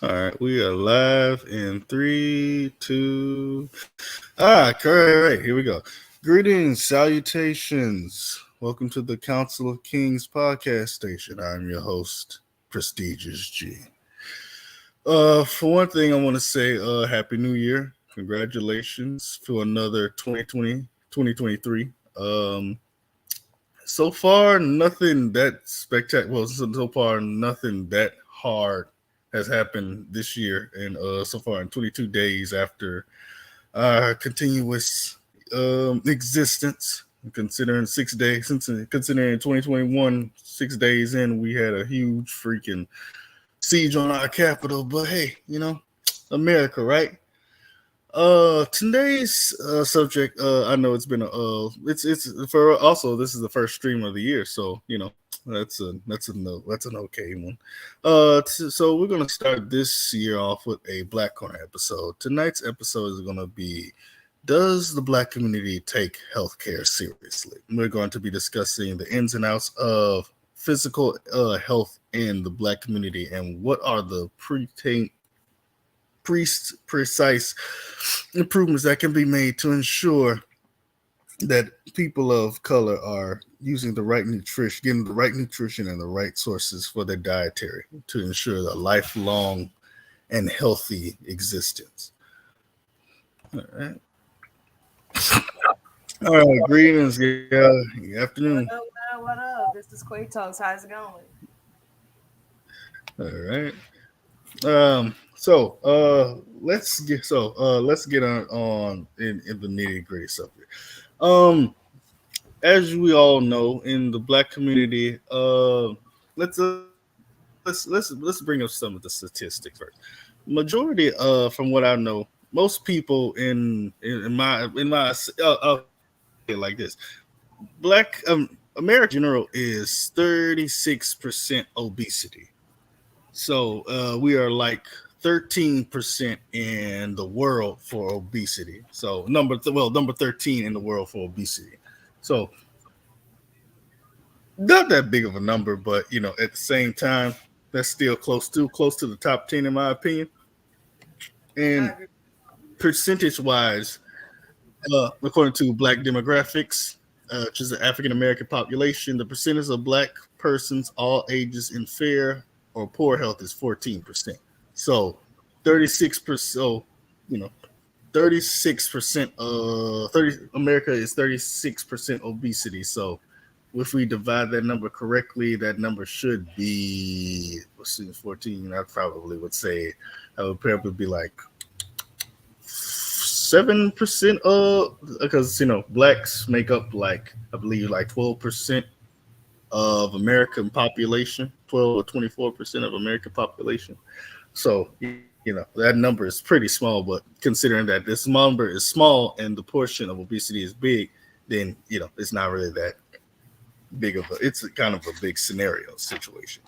All right, we are live in three, two. Correct. Here we go. Greetings, salutations. Welcome to the Council of Kings podcast station. I'm your host, Prestigious G. For one thing, I want to say, Happy New Year. Congratulations for another 2020, 2023. So far, nothing that spectacular. Well, so far, nothing that hard has happened this year, and so far in 22 days after our continuous existence. Considering 6 days, considering 2021, 6 days in, we had a huge freaking siege on our capital. But hey, America, right? Today's subject. I know it's been it's for also this is the first stream of the year, so that's an okay one. So we're gonna start this year off with a Black Corner episode. Tonight's episode is gonna be, does the Black community take healthcare seriously? We're going to be discussing the ins and outs of physical health in the Black community and what are the precise improvements that can be made to ensure that people of color are using the right nutrition, getting the right nutrition and the right sources for their dietary to ensure a lifelong and healthy existence. All right. All right. Greetings. Good afternoon. What up? This is Quay Talks. How's it going? All right. Let's get on in the nitty gritty stuff here. As we all know, in the Black community, let's bring up some of the statistics first. Majority, from what I know, most people in my I'll say it like this: Black America in general is 36% obesity. So we are like 13% in the world for obesity. So number 13 in the world for obesity. So not that big of a number, but at the same time, that's still close to the top 10 in my opinion. I And agree. percentage wise, according to Black demographics, which is the African American population, the percentage of Black persons all ages in fair or poor health is 14%. So 36%. So you know 36% 30 America is 36% obesity. So if we divide that number correctly, that number should be, let's see, 14. I probably would say I would probably be like 7%, because blacks make up, like, I believe, like 12% of American population, 12 or 24% of American population. So that number is pretty small, but considering that this number is small and the portion of obesity is big, then it's not really that big of a. It's kind of a big scenario situation.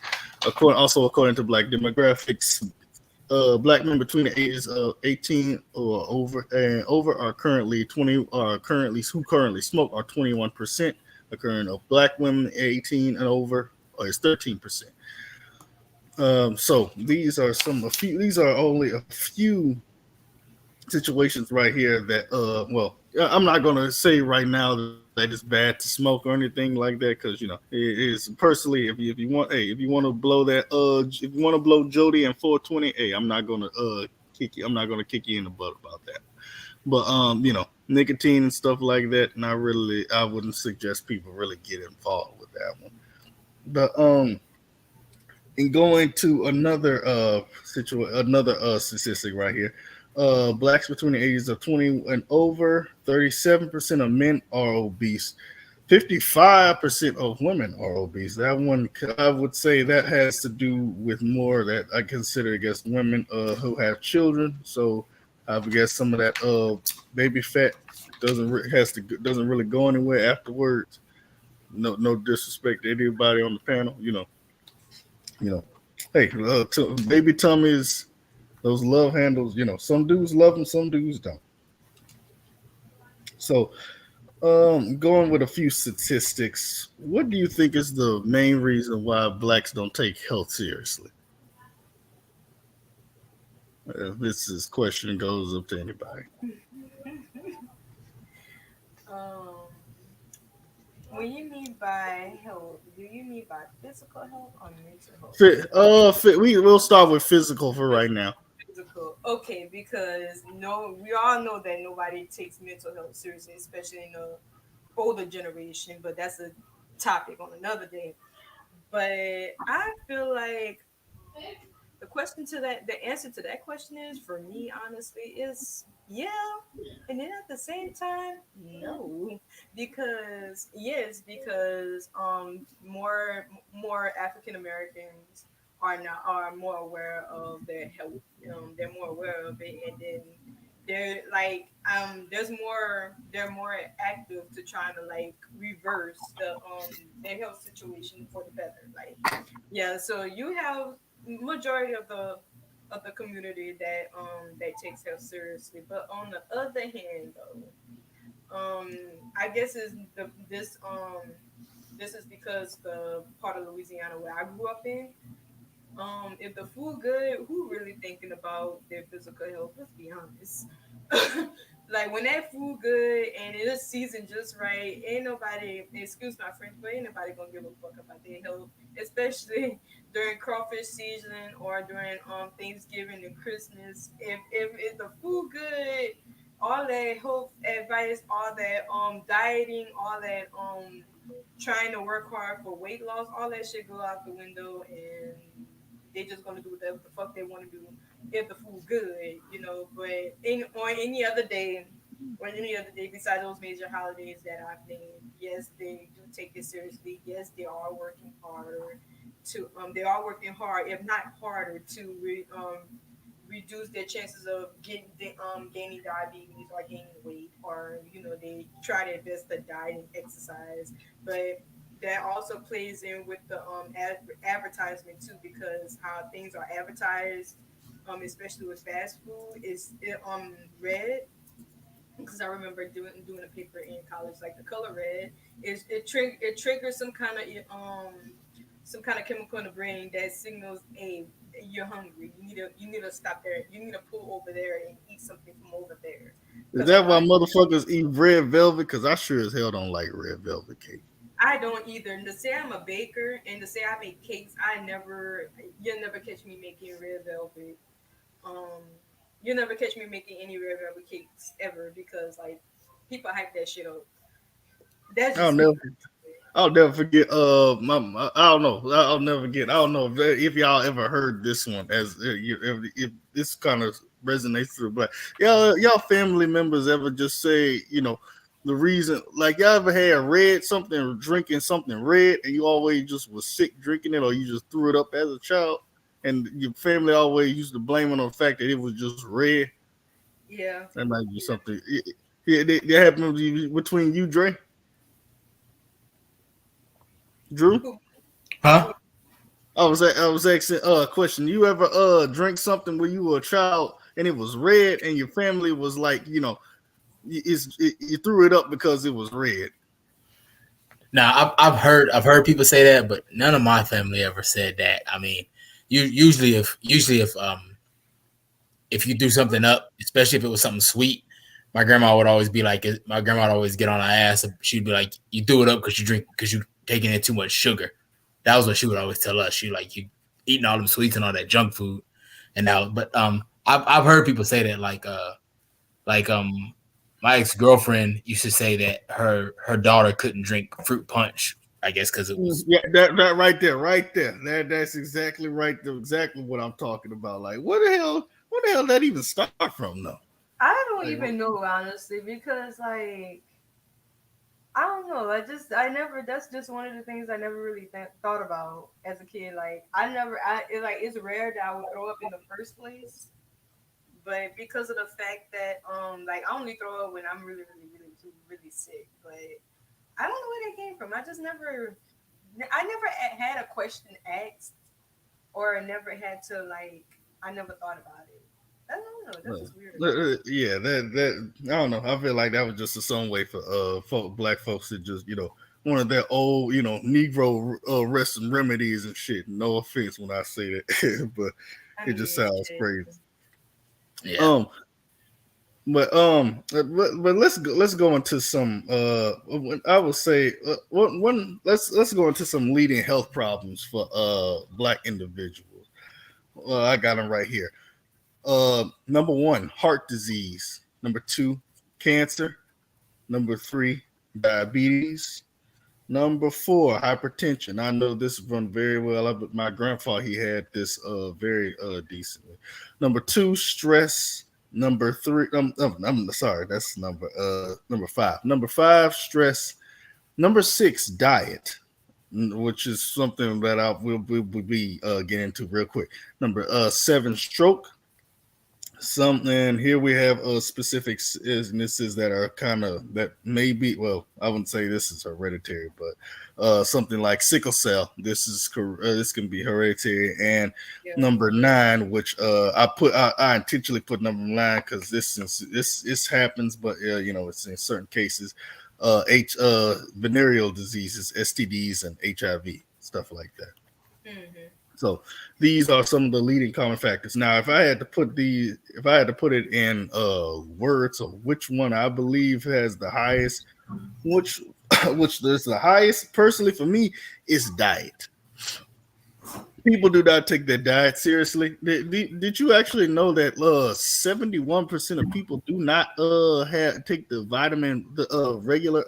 According to Black demographics, Black men between the ages of 18 or over are currently 20 are currently who currently smoke are 21%. Occurring of Black women 18 and over is 13%. So these are only a few situations right here that I'm not gonna say right now that it's bad to smoke or anything like that, because it is personally, if you want to blow that if you want to blow Jody and 420, hey, I'm not gonna kick you in the butt about that. But nicotine and stuff like that, I wouldn't suggest people really get involved with that one. But and going to another statistic right here. Blacks between the ages of 20 and over, 37% of men are obese. 55% of women are obese. That one, I would say, that has to do with more that I consider, I guess, women who have children. So I guess some of that baby fat doesn't really go anywhere afterwards. No disrespect to anybody on the panel. You know, hey, baby tummies, those love handles. Some dudes love them, some dudes don't. So, going with a few statistics, what do you think is the main reason why blacks don't take health seriously? This is question goes up to anybody. Um, when you mean by health, do you mean by physical health or mental health? We'll start with physical for right now. Physical. Okay, because no, we all know that nobody takes mental health seriously, especially in the older generation. But that's a topic on another day. But I feel like the answer to that question is for me, honestly, is yeah. And then at the same time, no, because yes, because more African Americans are more aware of their health. They're more aware of it, and then they're more active to trying to like reverse their health situation for the better. Like yeah, so you have majority of the community that takes health seriously, but on the other hand though, I guess is the this is because the part of Louisiana where I grew up in, if the food good, who really thinking about their physical health? Let's be honest. Like when that food good and it is seasoned just right, ain't nobody, excuse my French, but ain't nobody gonna give a fuck about their health, especially during crawfish season or during Thanksgiving and Christmas. If the food good, all that health advice, all that dieting, all that trying to work hard for weight loss, all that shit go out the window, and they just gonna do whatever the fuck they want to do if the food good, you know. But on any other day besides those major holidays that I've named, yes, they do take it seriously. Yes, they are working hard, if not harder, to reduce their chances of gaining diabetes or gaining weight, or they try their best to diet and exercise. But that also plays in with the advertisement too, because how things are advertised, especially with fast food, is red. Because I remember doing a paper in college, like the color red is it triggers some kind of chemical in the brain that signals, hey, you're hungry. You need to stop there. You need to pull over there and eat something from over there. Is Because a that why lot motherfuckers eat red velvet? Because I sure as hell don't like red velvet cake. I don't either. And to say I'm a baker and to say I make cakes, you'll never catch me making red velvet. Um, you'll never catch me making any red velvet cakes ever, because like people hype that shit up. That's I'll just me. never I'll never forget. I don't know. I'll never forget. I don't know if y'all ever heard this one. As if this kind of resonates through, but y'all family members ever just say, the reason, like y'all ever had red something or drinking something red, and you always just was sick drinking it, or you just threw it up as a child, and your family always used to blame it on the fact that it was just red. Yeah. That might be something. Yeah, that happened between you, Dre, Drew. Who? Huh? I was asking a question. You ever drink something when you were a child and it was red and your family was like, you threw it up because it was red. Now I've heard people say that, but none of my family ever said that. I mean, if you do something up, especially if it was something sweet, my grandma would always be like, my grandma would always get on our ass. She'd be like, "You threw it up because you taking in too much sugar." That was what she would always tell us. She like, you eating all them sweets and all that junk food. And now, but I've heard people say that like my ex girlfriend used to say that her daughter couldn't drink fruit punch. I guess because it was Yeah, that right there. That's exactly right. Exactly what I'm talking about. Like, what the hell that even start from though? I don't Like, even know, honestly, because like I don't know. I never. That's just one of the things I never really thought about as a kid. Like I never. It's rare that I would throw up in the first place, but because of the fact that like I only throw up when I'm really really really really sick. But I don't know where that came from. I never had a question asked, or never had to like. I never thought about it. I don't know. That's just weird. yeah, that I don't know. I feel like that was just some way for black folks to just one of their old Negro wrestling remedies and shit. No offense when I say that, but it I just mean, sounds shit. crazy. Yeah. Um, but let's go into some I would say let's go into some leading health problems for black individuals. I got them right here. Number one, heart disease. Number two, cancer. Number three, diabetes. Number four, hypertension. I know this one very well. My grandfather, he had this very decently. Number two, stress. Number three, I'm sorry, that's number five. Number five, stress. Number six, diet, which is something that will be getting into real quick. Number seven, stroke. Something here we have specific illnesses that are kind of that may be, well, I wouldn't say this is hereditary, but something like sickle cell. This can be hereditary. And Yeah. number nine, which I intentionally put number nine because this happens, but it's in certain cases. Venereal diseases, STDs, and HIV, stuff like that. Mm-hmm. So these are some of the leading common factors. Now, if I had to put it in words of which one I believe has the highest, which which is the highest personally for me is diet. People do not take their diet seriously. Did you actually know that 71% of people do not take the regular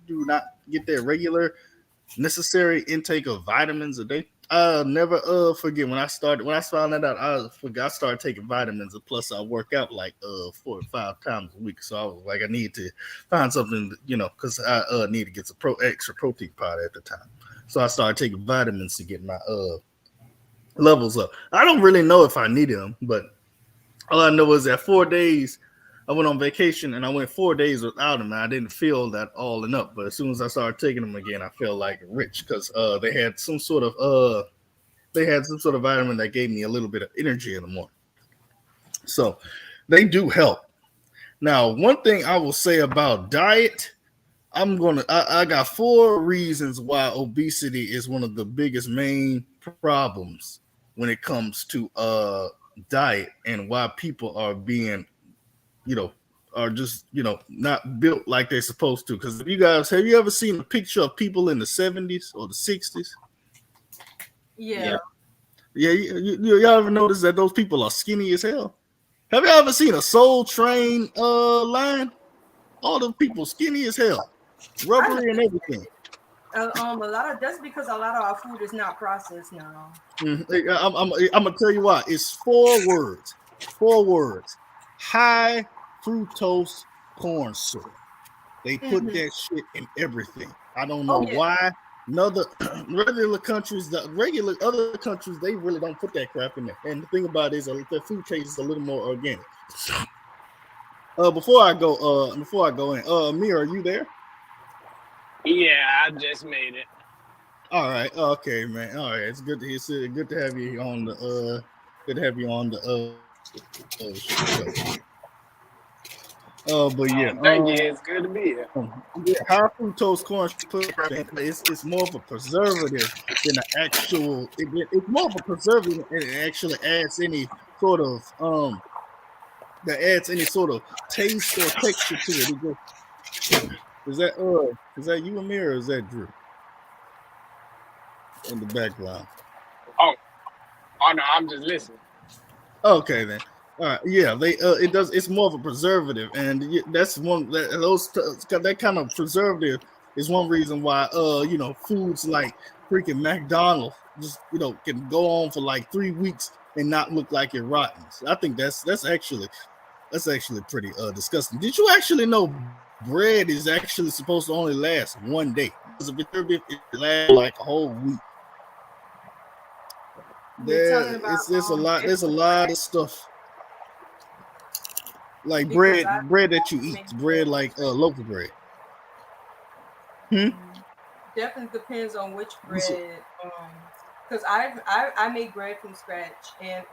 do not get their regular necessary intake of vitamins a day? I'll never forget when I found that out. I started taking vitamins, and plus I work out like 4 or 5 times a week. So I was like, I need to find something, because I need to get some extra protein powder at the time. So I started taking vitamins to get my levels up. I don't really know if I needed them, but all I know is that 4 days I went on vacation and I went 4 days without them. And I didn't feel that all enough, but as soon as I started taking them again, I felt like rich because they had some sort of vitamin that gave me a little bit of energy in the morning. So they do help. Now, one thing I will say about diet, I got 4 reasons why obesity is one of the biggest main problems when it comes to diet and why people are being, you know, are just, not built like they're supposed to. Because have you ever seen a picture of people in the 70s or the 60s? Yeah. Yeah. Yeah, y'all ever notice that those people are skinny as hell? Have you ever seen a Soul Train line? All the people skinny as hell, I know. rubbery and everything. A lot of that's because a lot of our food is not processed now. I'm gonna tell you why. It's 4 words. 4 words. High fructose corn syrup. They put Mm-hmm. that shit in everything. I don't Oh know yeah. why. Another the regular other countries, they really don't put that crap in there. And the thing about it is, their food tastes a little more organic. Before I go in, Amir, are you there? Yeah, I just made it. All right, okay, man. All right, it's good to have you on the good to have you on the show. But yeah, Thank you. It's good to be here. high fructose corn it's more of a preservative than an actual. It's more of a preservative and it actually adds any sort of that adds any sort of taste or texture to it. Is that you, Amir, or is that Drew in the background? Oh, oh no, I'm just listening. Okay then. All right. Yeah, they it does. It's more of a preservative, and that's one that kind of preservative is one reason why foods like freaking McDonald's just can go on for like 3 weeks and not look like it rotten. So I think that's actually pretty disgusting. Did you actually know bread is actually supposed to only last one day? Because of preservative, it lasts like a whole week. You're talking about There's a lot of stuff like because I bread that you eat, make bread like loaf of bread. Hmm? definitely depends on which This- bread. Because I make bread from scratch, and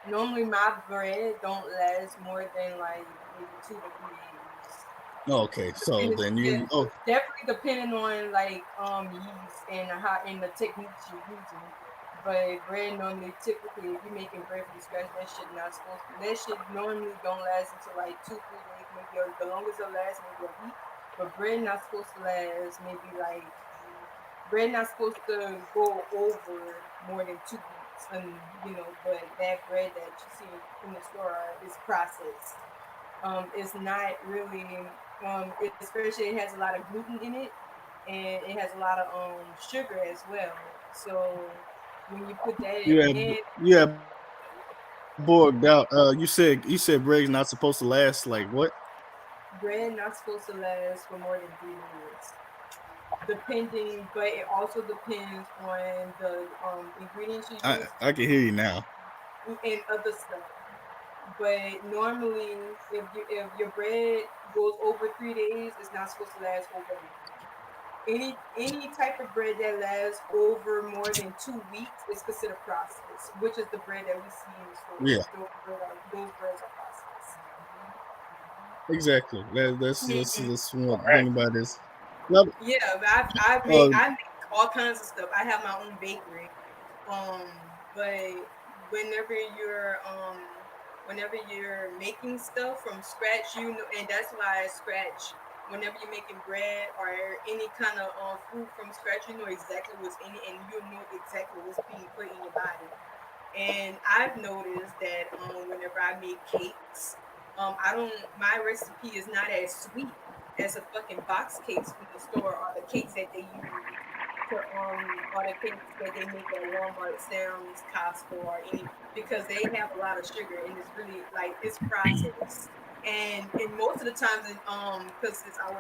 normally my bread don't last more than like maybe 2 to 3 days. okay, so Depending, then yeah, you definitely depending on like yeast and how and the techniques you're using. But bread normally, typically, if you're making bread from scratch, that shit normally don't last until like 2, 3 days, maybe the longest it'll last maybe a week. But bread not supposed to last maybe like bread not supposed to go over more than 2 weeks, and but that bread that you see in the store is processed. It's not really, especially it has a lot of gluten in it, and it has a lot of sugar as well. So when you put that in, and You have bored out. You said bread's not supposed to last like what? bread not supposed to last for more than 3 days, depending. But it also depends on the ingredients you I use I can hear you now. and other stuff. But normally, if your bread goes over 3 days, it's not supposed to last over a month. Any type of bread that lasts over more than 2 weeks is considered processed, which is the bread that we see in the Yeah, stores. Those breads are processed. exactly. That's one Correct. thing about this. Well, Yeah, but I make all kinds of stuff. I have my own bakery. But whenever you're um whenever you're making stuff from scratch, and that's why scratch. Whenever you're making bread or any kind of food from scratch, you know exactly what's in it, and you know exactly what's being put in your body. And I've noticed that whenever I make cakes, I don't. My recipe is not as sweet as the fucking box cakes from the store, or the cakes that they use or the cakes that they make at Walmart, Sam's, Costco, or any, because they have a lot of sugar and it's really like it's processed. And most of the times, because since I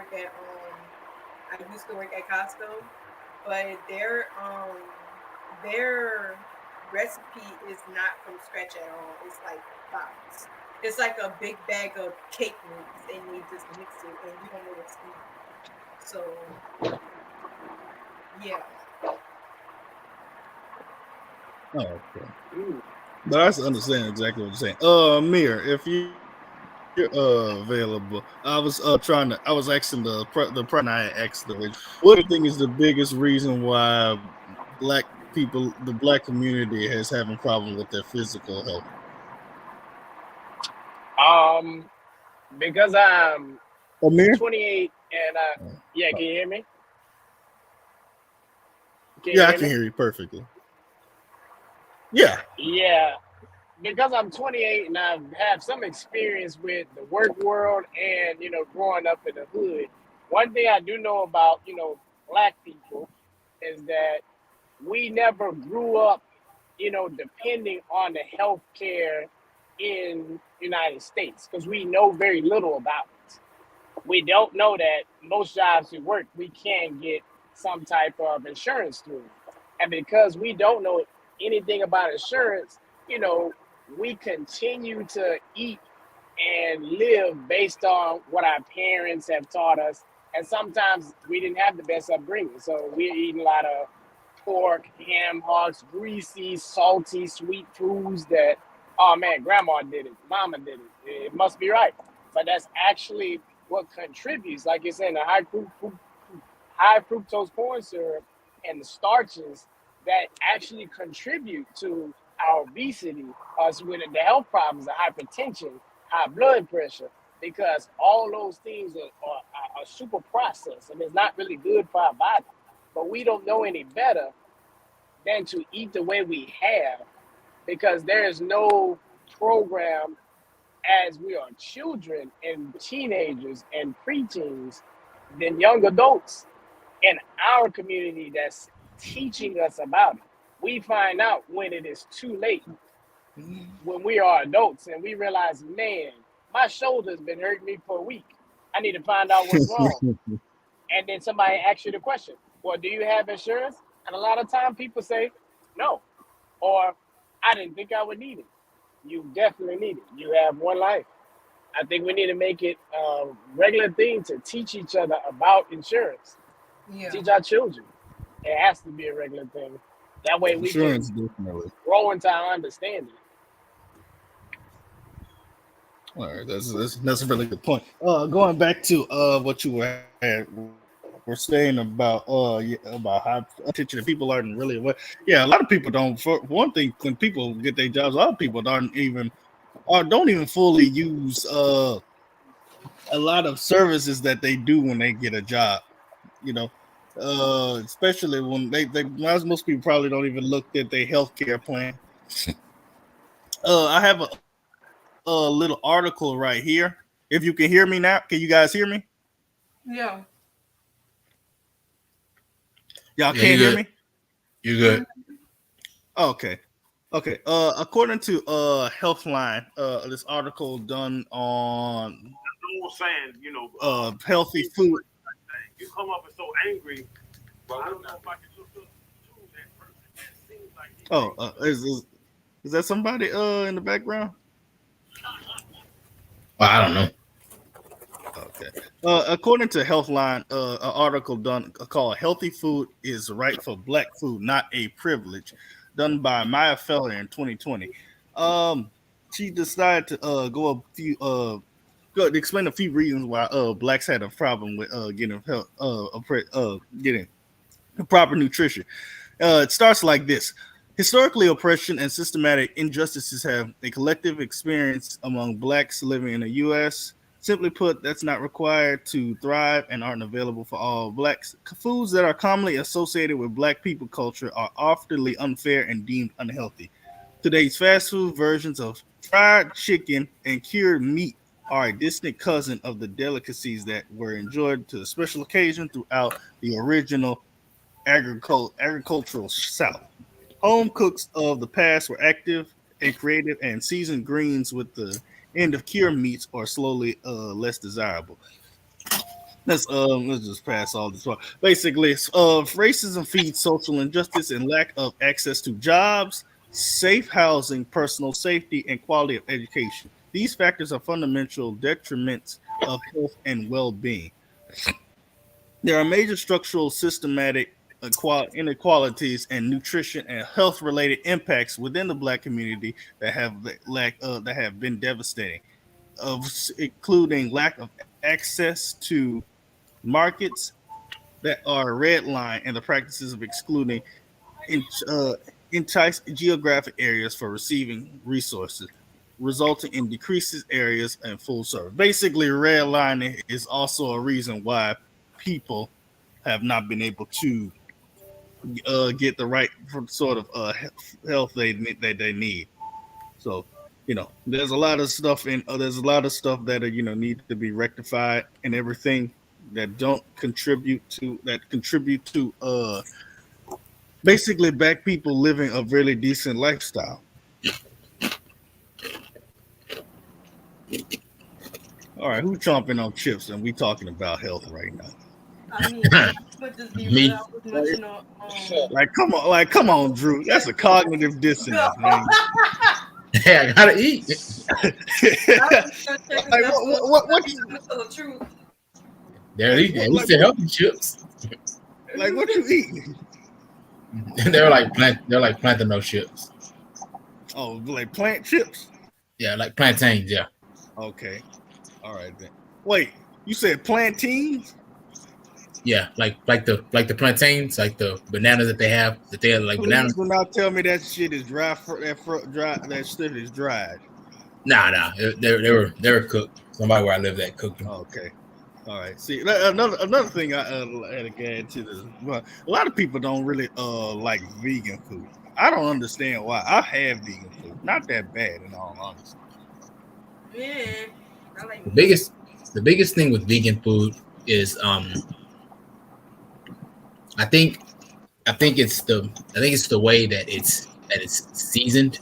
used to work at Costco, but their recipe is not from scratch at all. It's like box. It's like a big bag of cake mix, and they just mix it, and you don't know what's in it. So yeah, oh, okay. Mm. But I understand exactly what you're saying. Mir, if you're available, I was asking the person I asked the what do you think is the biggest reason why black the black community has having problem with their physical health? Um, because I'm Amir? 28 and yeah, can you hear me? Can you Yeah, I hear can me? hear you perfectly. Yeah. Yeah, because I'm 28 and I've had some experience with the work world and growing up in the hood. One thing I do know about black people is that we never grew up depending on the health care in United States because we know very little about it. We don't know that most jobs we work, we can get some type of insurance through. And because we don't know anything about insurance, you know, we continue to eat and live based on what our parents have taught us. And sometimes we didn't have the best upbringing. So we're eating a lot of pork, ham hocks, greasy, salty, sweet foods that, oh man, grandma did it, mama did it. It must be right. But that's actually what contributes, like you're saying, the high fructose corn syrup and the starches that actually contribute to our obesity, us with the health problems, the hypertension, high blood pressure, because all those things are super processed and it's not really good for our body. But we don't know any better than to eat the way we have because there is no program as we are children and teenagers and preteens than young adults in our community that's teaching us about it. We find out when it is too late, when we are adults and we realize, man, my shoulder's been hurting me for a week. I need to find out what's wrong. And then somebody asks you the question, well, do you have insurance? And a lot of time people say, no, or I didn't think I would need it. You definitely need it. You have one life. I think we need to make it a regular thing to teach each other about insurance. yeah, Teach our children. It has to be a regular thing. That way we can Insurance definitely. grow into our understanding. All right, that's a really good point. Going back to what you had we're saying about yeah, about how attention that people aren't really aware. Yeah, a lot of people don't. For one thing, when people get their jobs, a lot of people aren't even or don't even fully use a lot of services that they do when they get a job. You know, especially when most people probably don't even look at their healthcare plan. I have a little article right here. If you can hear me now, can you guys hear me? Yeah. Y'all Yeah, can't hear me? you're good. Okay. Okay. According to Healthline, this article done on No one saying, healthy food. you come up and so angry. But I don't know if I can look up to that person. That seems like he's Oh, angry. is that somebody in the background? Well, I don't know. Okay. According to Healthline, an article done called "Healthy Food is Right for Black Food, Not a Privilege," done by Maya Feller in 2020. Um, she decided to go explain a few reasons why blacks had a problem with getting health getting proper nutrition. It starts like this. Historically, oppression and systematic injustices have a collective experience among blacks living in the U.S. Simply put, that's not required to thrive and aren't available for all blacks. Foods that are commonly associated with black people culture are often unfair and deemed unhealthy. Today's fast food versions of fried chicken and cured meat are a distant cousin of the delicacies that were enjoyed to a special occasion throughout the original agricultural South. Home cooks of the past were active and creative and seasoned greens with the end of cured meats or slowly less desirable. Let's just pass all this. Basically, racism feeds social injustice and lack of access to jobs, safe housing, personal safety, and quality of education. These factors are fundamental detriments of health and well-being. There are major structural, systematic inequalities and nutrition and health related impacts within the black community that have been devastating, including lack of access to markets that are red line and the practices of excluding in, uh, entice geographic areas for receiving resources, resulting in decreases areas and full service. Basically, redlining is also a reason why people have not been able to get the right sort of health they need. So, there's a lot of stuff there's a lot of stuff that need to be rectified and everything that don't contribute to basically black people living a really decent lifestyle. All right, who's chomping on chips and we talking about health right now? I mean, I would just be Me. without mention Like come on, Drew. That's a cognitive dissonance, man. Hey, I gotta eat. like I was gonna check if that's what the truth. They're eating. At least they're healthy chips. like what you eating? They're like plantain chips. Oh, like plant chips? Yeah, like plantains. Yeah, Okay. All right then. Wait, you said plantains? yeah, like the plantains, like the bananas that they have. That they have like Please bananas. do not tell me that shit is dry. That shit is dried. Nah. They were cooked. Somebody where I live that cooked them. Okay. All right. See, another thing I had to add to this. Well, a lot of people don't really like vegan food. I don't understand why. I have vegan food, not that bad in all honesty. Yeah, I like The meat. biggest thing with vegan food is I think I think it's the way that it's seasoned,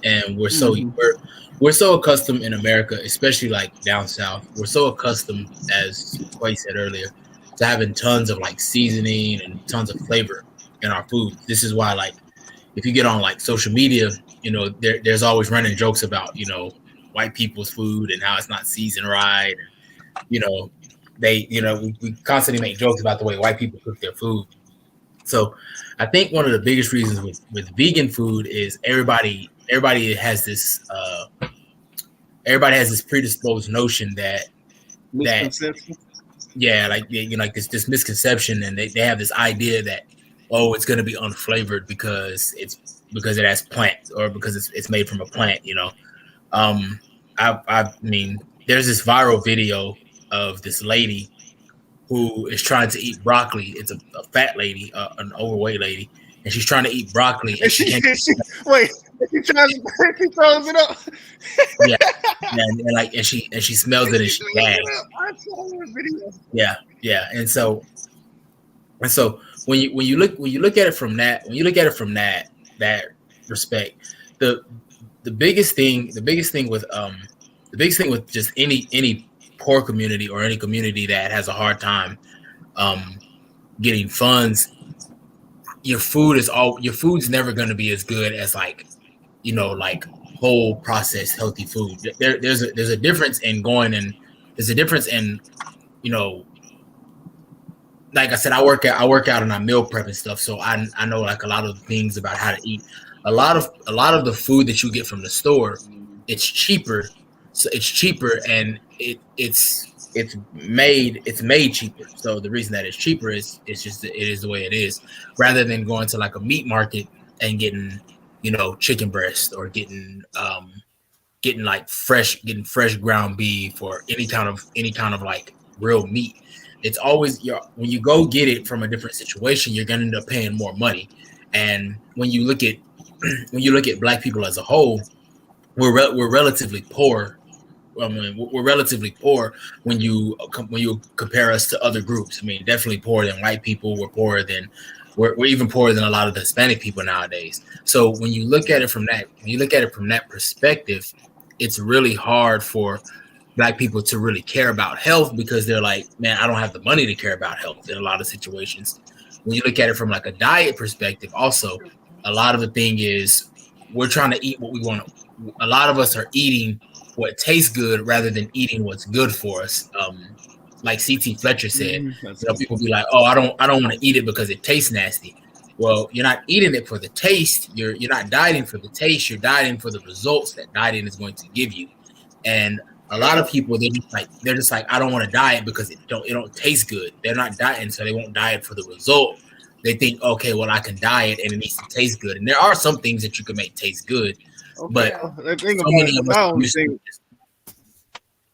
and Mm-hmm. we're so accustomed in America, especially like down south. We're so accustomed, as Quay said earlier, to having tons of like seasoning and tons of flavor in our food. This is why, like, if you get on like social media, there's always running jokes about white people's food and how it's not seasoned right. You know, we constantly make jokes about the way white people cook their food. So I think one of the biggest reasons with vegan food is everybody has this predisposed notion that Misconception. yeah, like like this misconception, and they have this idea that it's going to be unflavored because it has plants or because it's made from a plant. Um, I mean, there's this viral video of this lady who is trying to eat broccoli. It's a fat lady, an overweight lady, and she's trying to eat broccoli, and And she can't. wait, she tries, she throws it up. Yeah, and she smells it and She she throws gags. it up. I saw her video. Yeah, and so when you look at it from that respect, the the biggest thing with just any poor community or any community that has a hard time getting funds, your food's never going to be as good as like whole processed healthy food. There's a difference in there's a difference in you know like I said, I work out and I meal prep and stuff, so I know like a lot of things about how to eat. A lot of the food that you get from the store, it's cheaper. So it's cheaper, and it's made cheaper. So the reason that it's cheaper is it is the way it is, rather than going to like a meat market and getting chicken breast or getting fresh ground beef or any kind of like real meat. It's always when you go get it from a different situation, you're gonna end up paying more money. And when you look at Black people as a whole, we're relatively poor. I mean, we're relatively poor when you compare us to other groups. I mean, definitely poorer than white people. We're even poorer than a lot of the Hispanic people nowadays. So when you look at it from that perspective, it's really hard for Black people to really care about health, because they're like, man, I don't have the money to care about health in a lot of situations. When you look at it from like a diet perspective, also, a lot of the thing is we're trying to eat what we want. A lot of us are eating what tastes good rather than eating what's good for us. Like CT Fletcher said, people be like, oh, I don't want to eat it because it tastes nasty. Well, you're not eating it for the taste. You're not dieting for the taste. You're dieting for the results that dieting is going to give you. And a lot of people, they're just like, I don't want to diet because it don't taste good. They're not dieting, so they won't diet for the result. They think, okay, well, I can diet and it needs to taste good. And there are some things that you can make taste good, but The thing so about many it, of us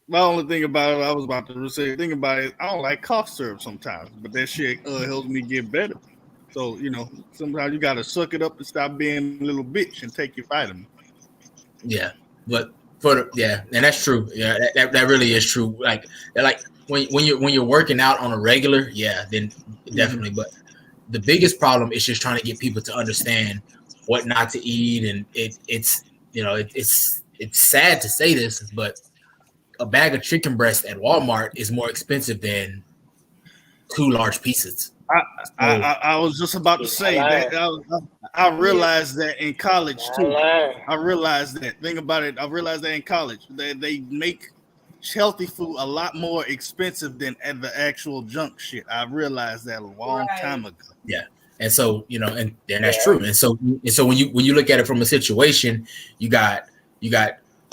my only thing about it, I was about to say, the thing about it, I don't like cough syrup sometimes, but that shit helps me get better. So, sometimes you got to suck it up and stop being a little bitch and take your vitamin. Yeah, but and that's true. Yeah, that really is true. Like when you're working out on a regular, yeah, then definitely. But the biggest problem is just trying to get people to understand what not to eat, and it's sad to say this, but a bag of chicken breast at Walmart is more expensive than 2 large pizzas. I was just about to say that. I realized that in college too. I realized that. Think about it. I realized that in college they make healthy food a lot more expensive than the actual junk shit. I realized that a long time ago. Yeah, and so and that's true. And so when you look at it from a situation, you got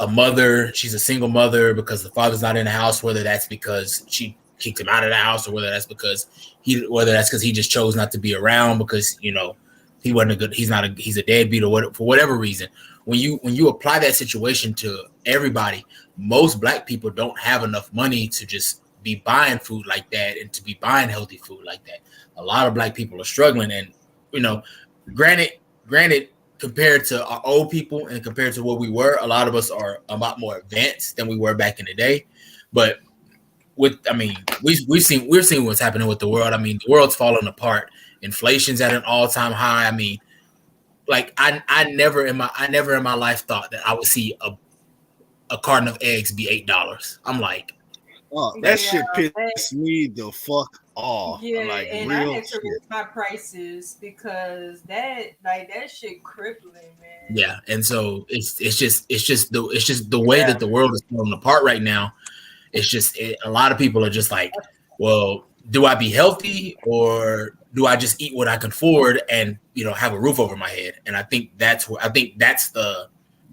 a mother. She's a single mother because the father's not in the house. Whether that's because she kicked him out of the house, or whether that's because he just chose not to be around because he wasn't a good. He's a deadbeat or what, for whatever reason. When you apply that situation to everybody, most Black people don't have enough money to just be buying food like that and to be buying healthy food like that. A lot of Black people are struggling, and granted, compared to our old people and compared to what we were, a lot of us are a lot more advanced than we were back in the day. But we're seeing what's happening with the world. I mean, the world's falling apart. Inflation's at an all-time high. I mean, like I never in my life thought that I would see a carton of eggs be $8. I'm like, that shit pissed me the fuck off. Yeah, like, and real I had to raise my prices because that shit crippling, man. Yeah, and so it's just the way that the world is falling apart right now. It's just a lot of people are just like, well, do I be healthy or do I just eat what I can afford and have a roof over my head? And I think that's the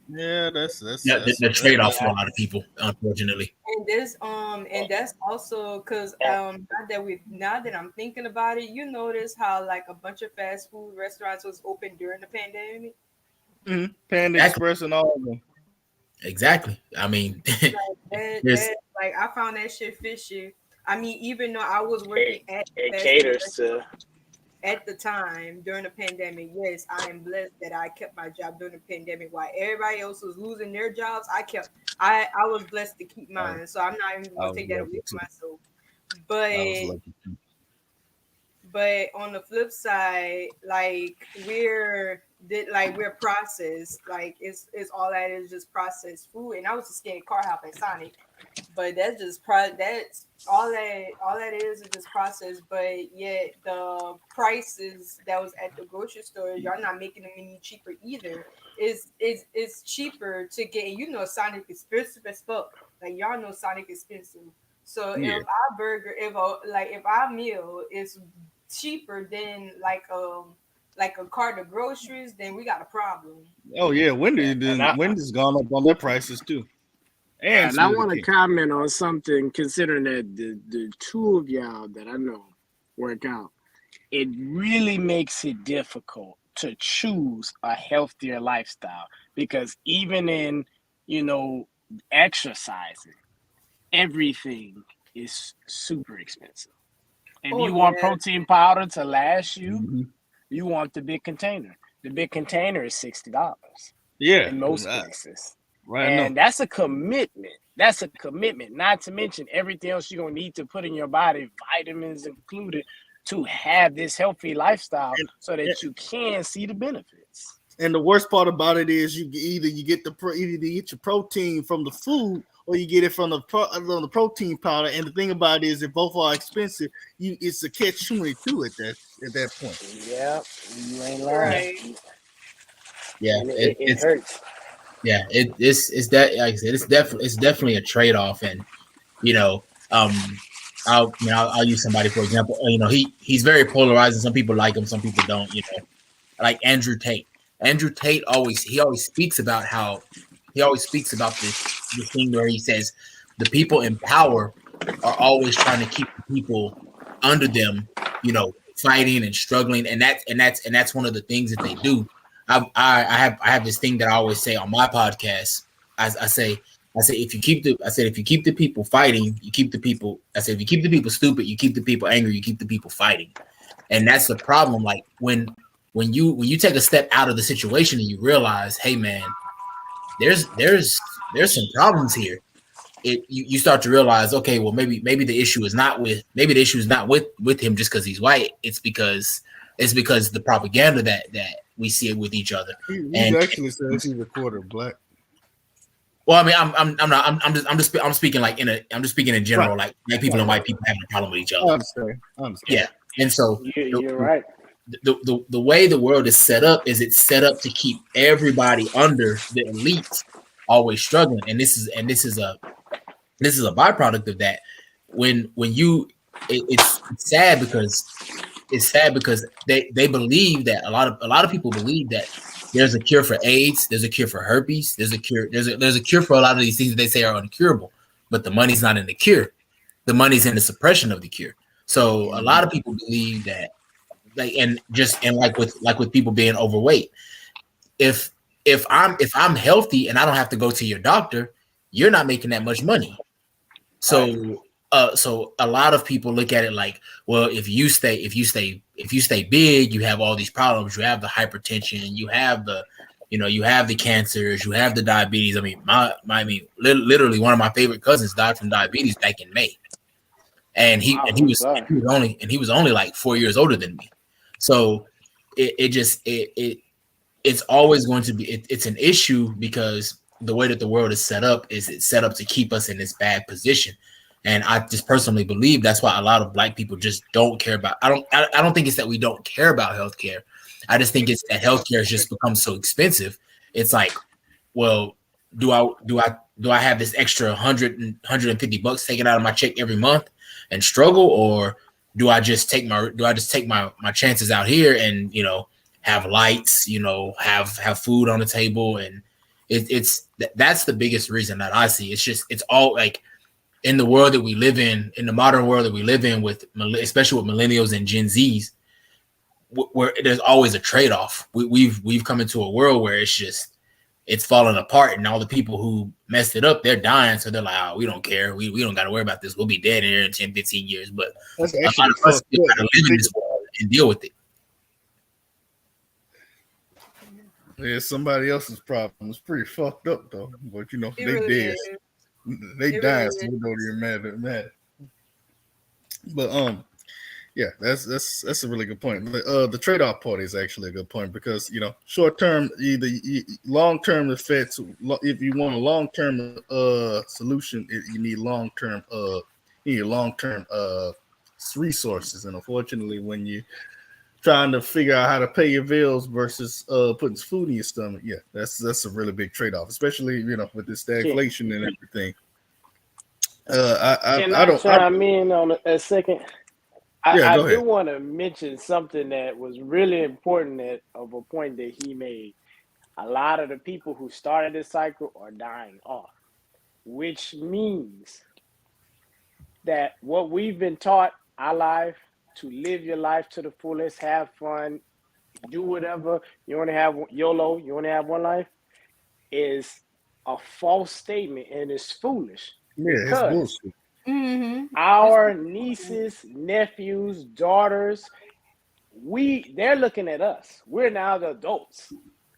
Yeah, The trade-off for a lot of people, unfortunately. And that's also because now that I'm thinking about it, you notice how like a bunch of fast food restaurants was open during the pandemic. Panda Exactly. Express and all of them. Exactly. I mean, there's Like I found that shit fishy. I mean, even though I was working It, at it fast food caters to. at the time during the pandemic, yes, I am blessed that I kept my job during the pandemic. While everybody else was losing their jobs, I was blessed to keep I was, mine. So I'm not even I gonna was take that away lucky from too. myself. I was But lucky too. but on the flip side, like we're processed. Like it's all that is just processed food. And I was just getting car hop at Sonic, but that's all that is just processed. But yet the prices that was at the grocery store, y'all not making them any cheaper either. It's cheaper to get. And you know, Sonic is expensive as fuck. Like y'all know Sonic is expensive. So if Yeah. our burger, if our meal is cheaper than like a cart of groceries, then we got a problem. Oh yeah, Yeah, Wendy's gone up on their prices too. And and I Smoothie want to King. comment on something. Considering that the two of y'all that I know work out, it really makes it difficult to choose a healthier lifestyle because even in you know exercising, everything is super expensive. If Oh you want yeah. protein powder to last you, Mhm. you want the big container. The big container is $60 Yeah, in most places. right. I know. And that's a commitment. That's a commitment. Not to mention everything else you're gonna need to put in your body, vitamins included, to have this healthy lifestyle And, so that you can see the benefits. and the worst part about it is you get either you get your protein from the food or you get it from the protein powder. And the thing about it is, if both are expensive, it's a catch 22 at that point. Yeah, you ain't lying. Right. yeah, And it it's hurts. yeah, it's that like I said, it's definitely a trade-off, and you know, I'll use somebody for example. He's very polarizing. Some people like him, some people don't. Like Andrew Tate. Andrew Tate always speaks about how he always speaks about this thing where he says the people in power are always trying to keep the people under them, fighting and struggling, and that's one of the things that they do. I have this thing that I always say on my podcast. I say if you keep the people fighting, you keep the people. I said if you keep the people stupid, you keep the people angry, you keep the people fighting, and that's the problem. Like when you take a step out of the situation and you realize, hey man, there's some problems here. You start to realize, okay, well maybe the issue is not with him just because he's white. It's because the propaganda that we see it with each other. He And actually says he's a quarter black. well, I mean, I'm not. I'm speaking like I'm just speaking in general. Right. Like black people and white people having a problem with each I other. understand. Yeah, and so You're right. the way the world is set up is it's set up to keep everybody under the elites always struggling, and this is a byproduct of that. When you it's sad because they believe that a lot of people believe that there's a cure for AIDS, there's a cure for herpes, there's a cure for a lot of these things that they say are uncurable, but the money's not in the cure. The money's in the suppression of the cure. So a lot of people believe that, like with people being overweight, if if I'm healthy and I don't have to go to your doctor, you're not making that much money. So so a lot of people look at it like, well, if you stay big, you have all these problems. You have the hypertension, you have the cancers, you have the diabetes. I mean, literally one of my favorite cousins died from diabetes back in May, and he Wow, and he I'm was sorry. he was only like 4 years older than me. So it's always going to be it's an issue because the way that the world is set up is it's set up to keep us in this bad position. And I just personally believe that's why a lot of black people just don't care about. I don't think it's that we don't care about healthcare. I just think it's that healthcare has just become so expensive. It's like, well, do I have this extra 150 bucks taken out of my check every month and struggle, or do I just take my chances out here and have lights, have food on the table, That's the biggest reason that I see. It's all like in the world that we live in the modern world that we live in, with especially with millennials and Gen Zs, where there's always a trade off. We've come into a world where it's falling apart, and all the people who messed it up, they're dying. So they're like, oh, we don't care. We don't got to worry about this. We'll be dead in here in 10, 15 years. But That's a lot actually of us fucked still up. got to live in this world and deal with it. Yeah, somebody else's problem. It's pretty fucked up though. But you know, It they really dead. is. They It dying, really so is. we don't even matter. But yeah, that's a really good point. The trade off part is actually a good point because you know, short term, either long term effects. If you want a long term solution, you need long term resources. And unfortunately, when you trying to figure out how to pay your bills versus putting food in your stomach, yeah, that's a really big trade off, especially you know with this Can, stagflation and everything. I, can I I don't. I, chime in on a second? yeah, I go do ahead. want to mention something that was really important of a point that he made. A lot of the people who started this cycle are dying off, which means that what we've been taught our life to live your life to the fullest, have fun, do whatever. You only have YOLO, you only have one life, is a false statement and it's foolish Yeah, it's because bullshit. Mm-hmm. It's our nieces, nephews, daughters, they're looking at us. We're now the adults.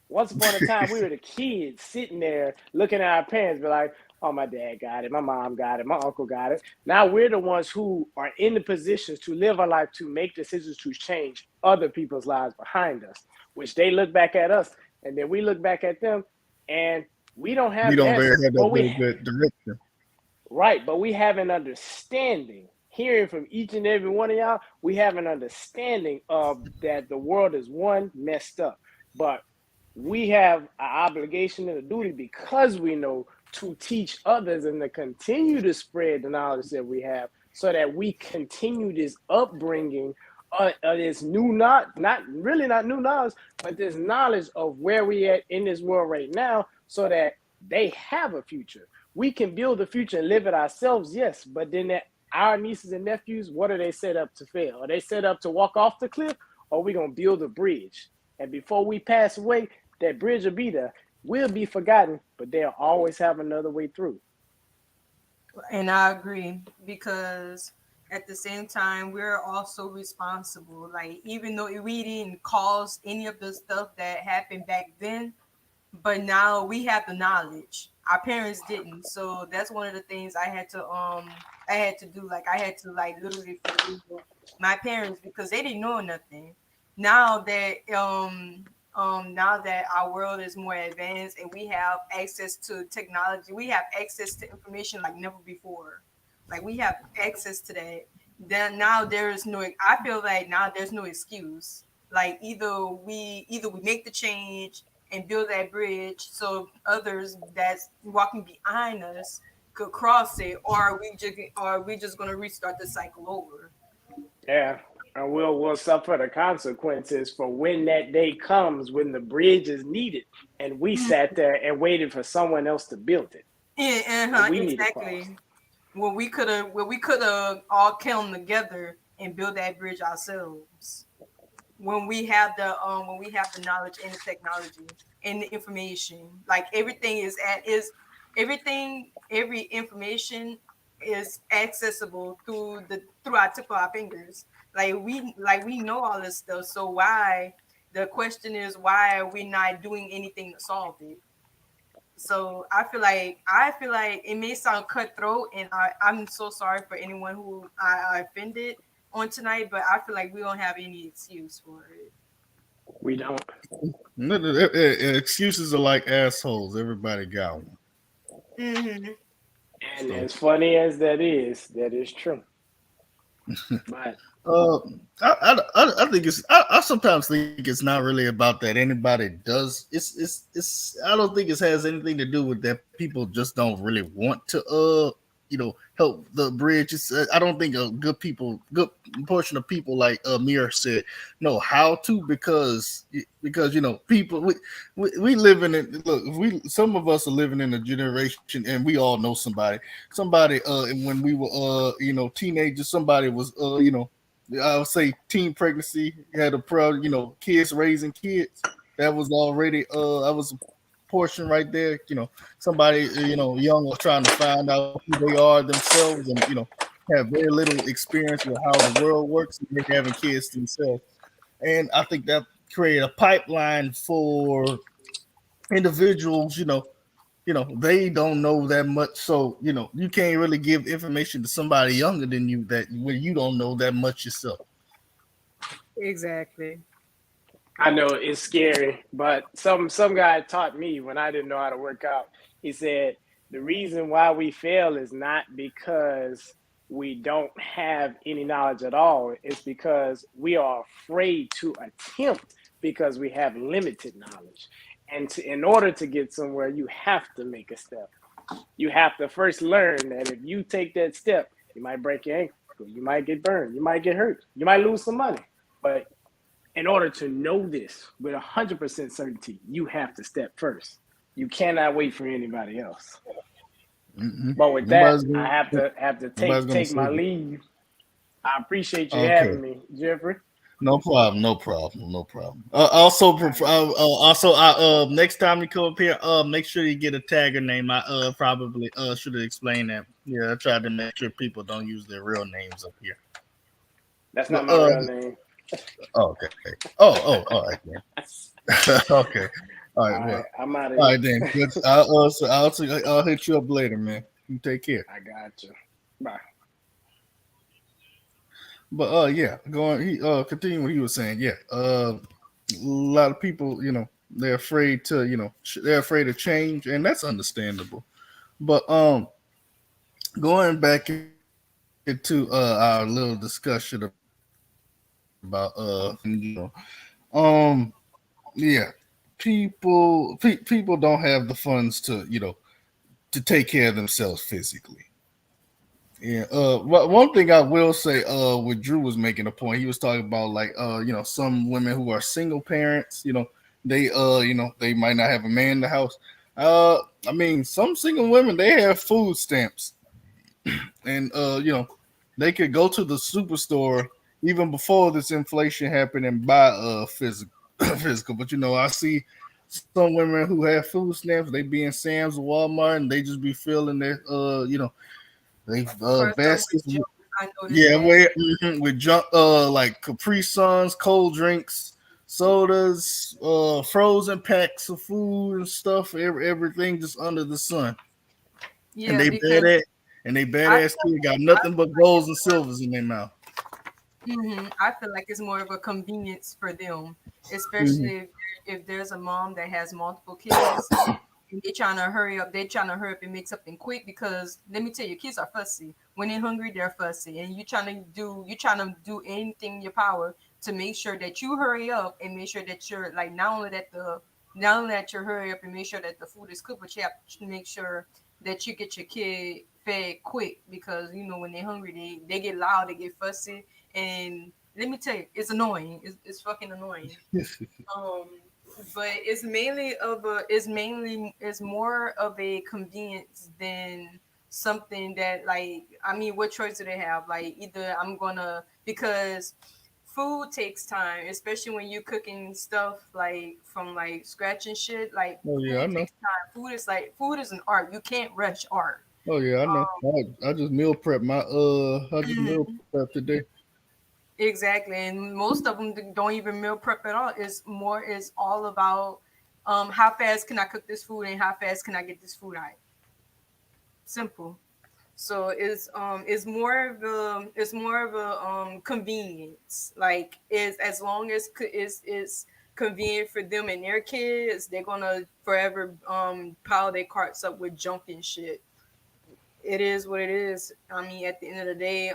Once upon a time, we were the kids sitting there looking at our parents, be like, oh, my dad got it, my mom got it, my uncle got it. Now we're the ones who are in the positions to live our life, to make decisions to change other people's lives behind us, which they look back at us, and then we look back at them, and we don't We have the don't very answers, have that but little bit direction. right, but we have an understanding. Hearing from each and every one of y'all, we have an understanding of that the world is one messed up. But we have an obligation and a duty because we know to teach others and to continue to spread the knowledge that we have so that we continue this upbringing, this new not really not new knowledge, but this knowledge of where we at in this world right now so that they have a future. We can build a future and live it ourselves, yes, but then our nieces and nephews, what are they set up to fail? Are they set up to walk off the cliff, or are we going to build a bridge? And before we pass away, that bridge will be there. We'll be forgotten, but they'll always have another way through. And I agree because at the same time, we're also responsible. Like, even though we didn't cause any of the stuff that happened back then, but now we have the knowledge. Our parents didn't. So that's one of the things I had to do. Like, I had to, like, literally forgive my parents because they didn't know nothing. Now that now that our world is more advanced and we have access to technology, we have access to information like never before. Like, we have access to that. Then now there is no, I feel like now there's no excuse. Like, either we make the change and build that bridge so others that's walking behind us could cross it, or are we just gonna restart the cycle over? Yeah, and we'll suffer the consequences for when that day comes when the bridge is needed, and we sat there and waited for someone else to build it, Yeah, and we need to cross. exactly. Well, we could have all come together and build that bridge ourselves when we have the knowledge and the technology and the information. Like, every information is accessible through our tip of our fingers. Like we know all this stuff. So why the question is, why are we not doing anything to solve it? So I feel like it may sound cutthroat, and I'm so sorry for anyone who I offended on tonight, but I feel like we don't have any excuse for it. We don't. Excuses are like assholes. Everybody got one. Mm-hmm. And So as funny as that is true. But Uh, I think I sometimes think it's not really about that anybody does. It's I don't think it has anything to do with that people just don't really want to help the bridge. I don't think a good portion of people like Mir said know how to, because people we live in it. Look, if we some of us are living in a generation, and we all know somebody and when we were teenagers, somebody was I would say teen pregnancy, had a kids raising kids. That was already I was a portion right there. Somebody young or trying to find out who they are themselves, and have very little experience with how the world works, and they're having kids themselves. And I think that create a pipeline for individuals. They don't know that much, so you can't really give information to somebody younger than you that when you don't know that much yourself. Exactly. I know it's scary, but some guy taught me when I didn't know how to work out. He said the reason why we fail is not because we don't have any knowledge at all. It's because we are afraid to attempt because we have limited knowledge. And in order to get somewhere, you have to make a step. You have to first learn that if you take that step, you might break your ankle, you might get burned, you might get hurt, you might lose some money. But in order to know this with 100% certainty, you have to step first. You cannot wait for anybody else. Mm-hmm. But with that, Nobody's I gonna have to nobody's gonna take my save you. leave. I appreciate you Okay. having me, Jeffrey. No problem. No problem. No problem. Next time you come up here, make sure you get a tagger name. I probably should have explained that. Yeah, I tried to make sure people don't use their real names up here. That's But not my real name. okay. All right then. Okay. All right. All Well. right, I'm out of All here. right then. Good. I'll hit you up later, man. You take care. I got you. Bye. But yeah, going he continue what he was saying. Yeah, a lot of people, they're afraid to, they're afraid of change, and that's understandable. But going back into our little discussion about yeah, people don't have the funds to take care of themselves physically. Yeah. But one thing I will say, what Drew was making a point, he was talking about like, some women who are single parents, they might not have a man in the house. Uh, I mean, some single women they have food stamps, and they could go to the superstore even before this inflation happened and buy physical physical. But I see some women who have food stamps, they be in Sam's or Walmart, and they just be filling their they Person with baskets. jokes, I noticed Yeah, that. with junk, like Capri Suns, cold drinks, sodas, frozen packs of food and stuff, everything just under the sun. And Yeah, they because I badass feel kid got I nothing feel but like golds it's and more. silvers in their mouth. I feel like it's more of a convenience for them, Hmm. especially if there's a mom that has multiple kids and they're trying to hurry up. They're trying to hurry up and make something quick because let me tell you, kids are fussy. When they're hungry, they're fussy, and you trying to do anything in your power to make sure that you hurry up and make sure that you're like not only that you hurry up and make sure that the food is cooked, but you have to make sure that you get your kid fed quick because when they're hungry, they get loud, they get fussy, and let me tell you, it's annoying. It's fucking annoying. Um, but it's more of a convenience than something that like I mean, what choice do they have? Like either I'm gonna because food takes time, especially when you're cooking stuff like from like scratch and shit. Like Oh yeah, I food know. takes time. Food is an art. You can't rush art. Oh yeah, I know. I just meal prep I just meal Mhm. prep today. Exactly, and most of them don't even meal prep at all. It's all about how fast can I cook this food and how fast can I get this food out. Simple. So it's more of a convenience. Like is as long as it's convenient for them and their kids, they're gonna forever pile their carts up with junk and shit. It is what it is. I mean, at the end of the day,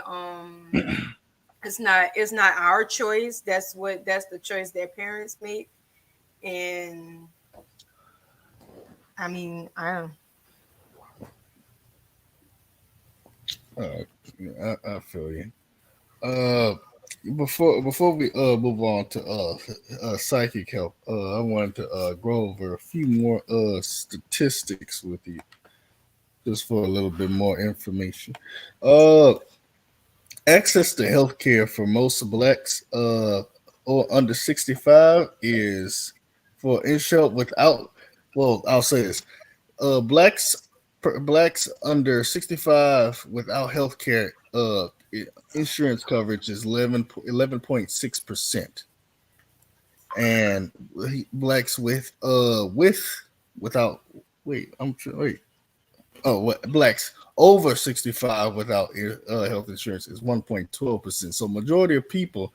it's not our choice. That's the choice their parents make. And I mean, I don't. Uh, I feel you. Uh, before we move on to psychic health, I wanted to go over a few more statistics with you, just for a little bit more information. Uh, Access to healthcare for most blacks or under 65 is for insurance without. Well, I'll say this: blacks under 65 without healthcare insurance coverage is 11.6%, and blacks without wait, oh, what blacks over 65 without health insurance is 1.12%. So majority of people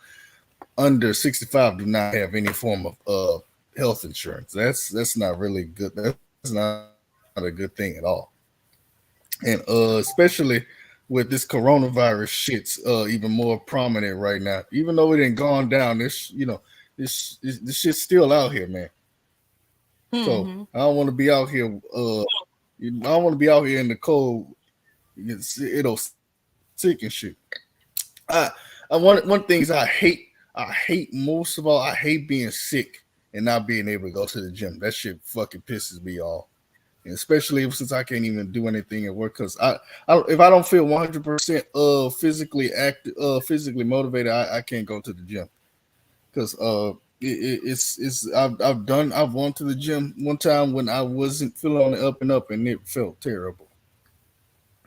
under 65 do not have any form of health insurance. That's not really good. That's not a good thing at all. And especially with this coronavirus shit's even more prominent right now. Even though it ain't gone down, this shit's still out here, man. So Mm-hmm. I don't want to be out here. I don't want to be out here in the cold. It'll sick and shit. I, one things I hate most of all. I hate being sick and not being able to go to the gym. That shit fucking pisses me off. And especially since I can't even do anything at work because if I don't feel 100% physically active, physically motivated, I can't go to the gym because it's I've gone to the gym one time when I wasn't feeling on the up and up and it felt terrible.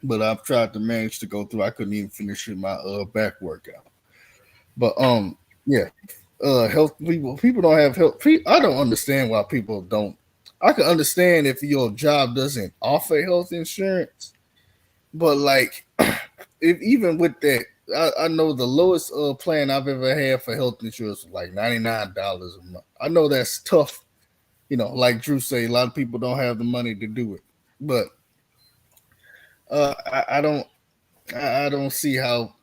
But I've tried to manage to go through. I couldn't even finish my back workout. But yeah, health people don't have health. I don't understand why people don't. I can understand if your job doesn't offer health insurance, but like if even with that, I know the lowest plan I've ever had for health insurance was like $99 a month. I know that's tough. Like Drew say, a lot of people don't have the money to do it, but I don't. I don't see how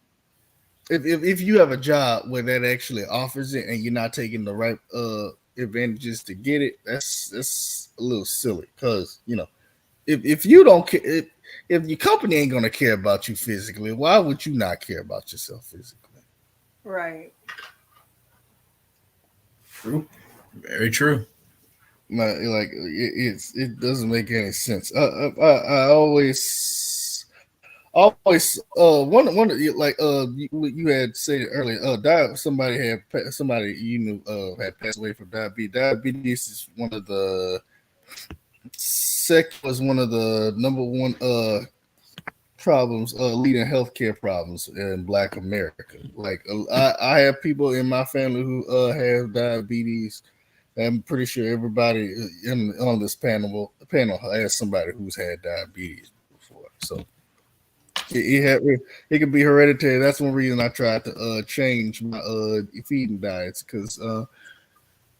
if you have a job where that actually offers it and you're not taking the right advantages to get it, that's a little silly. Because if you don't care, if your company ain't gonna care about you physically, why would you not care about yourself physically? Right. True. Very true. Like it doesn't make any sense. I always you had said earlier. Somebody you knew had passed away from diabetes. Diabetes is one of the was one of the number one problems, leading healthcare problems in Black America. Like I have people in my family who have diabetes. I'm pretty sure everybody on this panel has somebody who's had diabetes before. So it could be hereditary. That's one reason I tried to change my feeding diets because I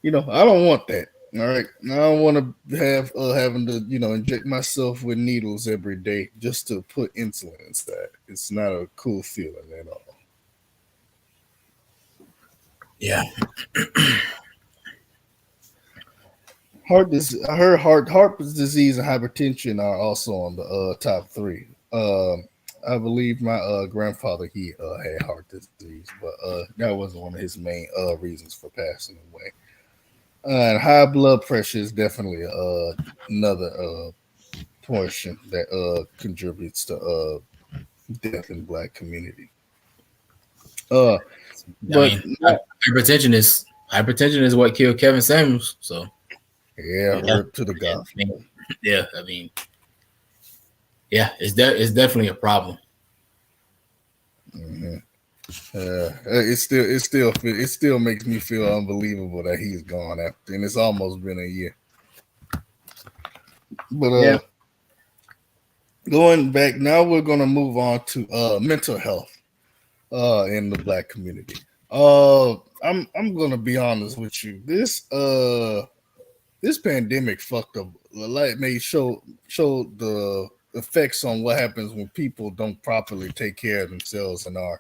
don't want that. All right, I don't want to have having to inject myself with needles every day just to put insulin inside. It's not a cool feeling at all. Yeah. I heard heart disease and hypertension are also on the top three. I believe my grandfather he had heart disease, but that wasn't one of his main reasons for passing away. And high blood pressure is definitely another portion that contributes to death in Black community. Uh, I but mean, hypertension is what killed Kevin Samuels. So yeah, yeah, rip to the I gospel. mean, yeah. I mean, yeah. It's definitely a problem. Mm-hmm. It still makes me feel unbelievable that he's gone after, and it's almost been a year. But Yeah. going back now, we're gonna move on to mental health in the Black community. I'm gonna be honest with you. This pandemic fucked up. Like may show the effects on what happens when people don't properly take care of themselves and are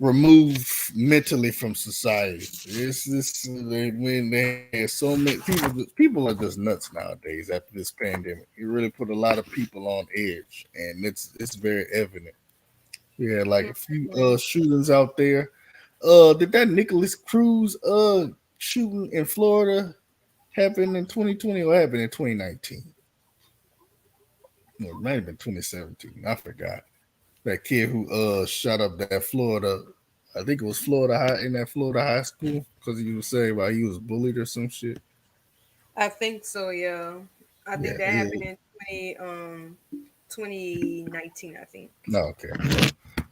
removed mentally from society. It's this when they had so many people are just nuts nowadays after this pandemic. It really put a lot of people on edge, and it's very evident. We had like a few Mhm. shootings out there. Did that Nicholas Cruz shooting in Florida happen in 2020 or happen in 2019? No, it might have been 2017. I forgot. That kid who shot up that Florida, I think it was Florida high in that Florida high school because he was saying about he was bullied or some shit. I think so, yeah. I Yeah, think that yeah. happened in 2019, I think. No, okay.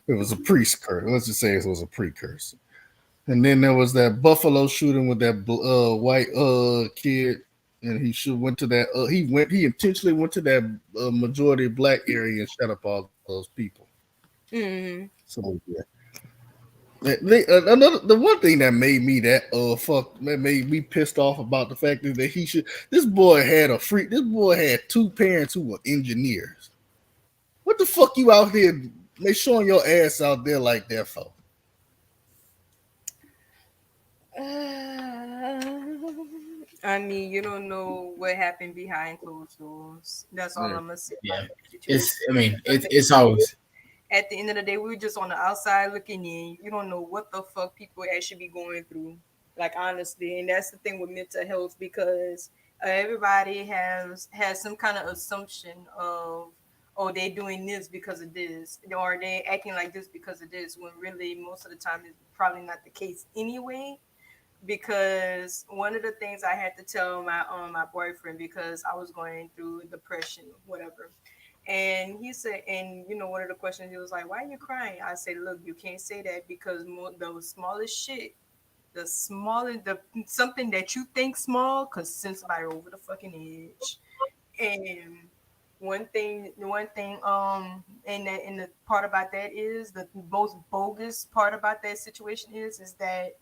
It was a precursor. Let's just say it was a precursor. And then there was that Buffalo shooting with that white kid, and he should went to that. He intentionally went to that majority black area and shut up all those people. Hmm. So yeah, another the one thing that made me that made me pissed off about the fact is that he should this boy had a free this boy had two parents who were engineers. What the fuck you out here they showing your ass out there like that for? I mean, you don't know what happened behind closed doors. That's all Yeah. I'm gonna say about Yeah. that It's. situation. I mean, Because it's always. at the end of the day, we're just on the outside looking in. You don't know what the fuck people actually be going through. Like honestly, and that's the thing with mental health because everybody has some kind of assumption of oh they doing this because of this or they acting like this because of this when really most of the time it's probably not the case anyway because one of the things I had to tell my boyfriend because I was going through depression, whatever. And he said, and you know, one of the questions he was like, "Why are you crying?" I said, "Look, you can't say that because the smallest shit, the smallest, the something that you think small, could send somebody over the fucking edge." And and the part about that is the most bogus part about that situation is that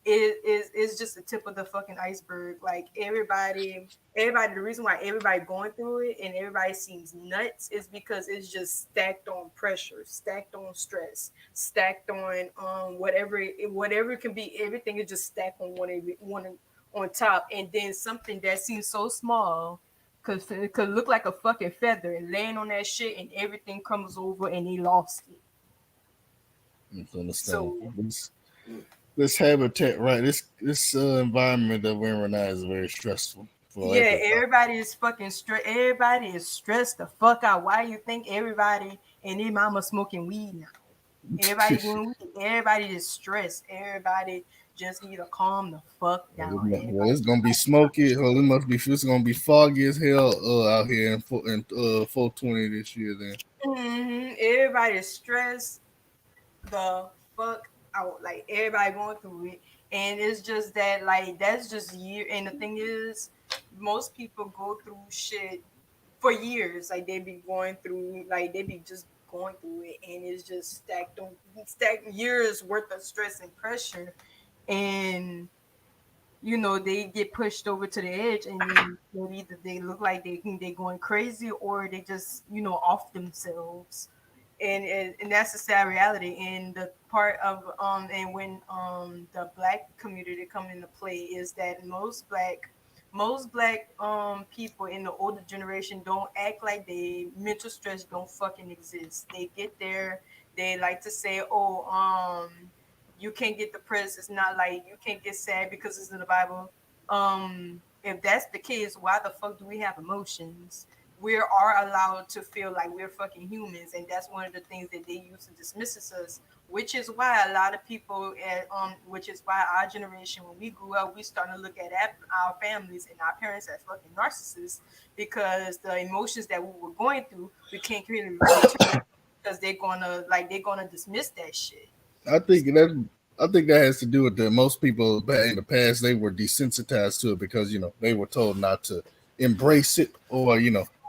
it is just the tip of the fucking iceberg. Like everybody, the reason why everybody going through it and everybody seems nuts is because it's just stacked on pressure, stacked on stress, stacked on whatever it can be. Everything is just stacked on one on top, and then something that seems so small could look like a fucking feather and laying on that shit and everything comes over and he lost it. It's understandable. So This habitat, right? This environment that we're in now is very stressful for yeah, everybody. everybody is fucking stressed. Everybody is stressed the fuck out. Why you think everybody and their mama smoking weed now? Everybody doing weed. Everybody is stressed. Everybody just need to calm the fuck down. Well, Everybody it's gonna be smoky. Well, it must be. It's gonna be foggy as hell out here in 420 this year. Then everybody is stressed the fuck out. Like everybody going through it. And it's just that like that's just year and the thing is most people go through shit for years. Like they be going through like they be just going through it and it's just stacked years worth of stress and pressure and you know they get pushed over to the edge and either they look like they going crazy or they just off themselves and that's the sad reality and the part of and when the black community come into play is that most black people in the older generation don't act like they mental stress don't fucking exist. They get there, they like to say oh you can't get depressed. It's not like you can't get sad because it's in the Bible. If that's the case, why the fuck do we have emotions? We are allowed to feel like we're fucking humans, and that's one of the things that they use to dismiss us. Which is why a lot of people, which is why our generation, when we grew up, we started to look at our families and our parents as fucking narcissists because the emotions that we were going through, we can't really relate to because they're gonna dismiss that shit. I think that has to do with the most people back in the past they were desensitized to it because they were told not to embrace it or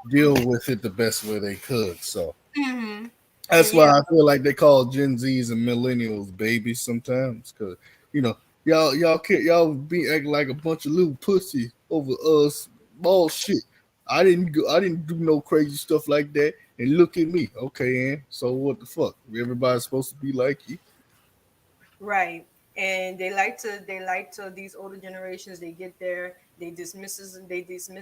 deal with it the best way they could. So Mm-hmm. that's why Yeah, I feel like they call Gen Zs and millennials babies sometimes because you know y'all be acting like a bunch of little pussy over small shit. I didn't do no crazy stuff like that. And look at me, okay, and so what the fuck? Everybody's supposed to be like you. right. And they like to these older generations. They get there, they dismiss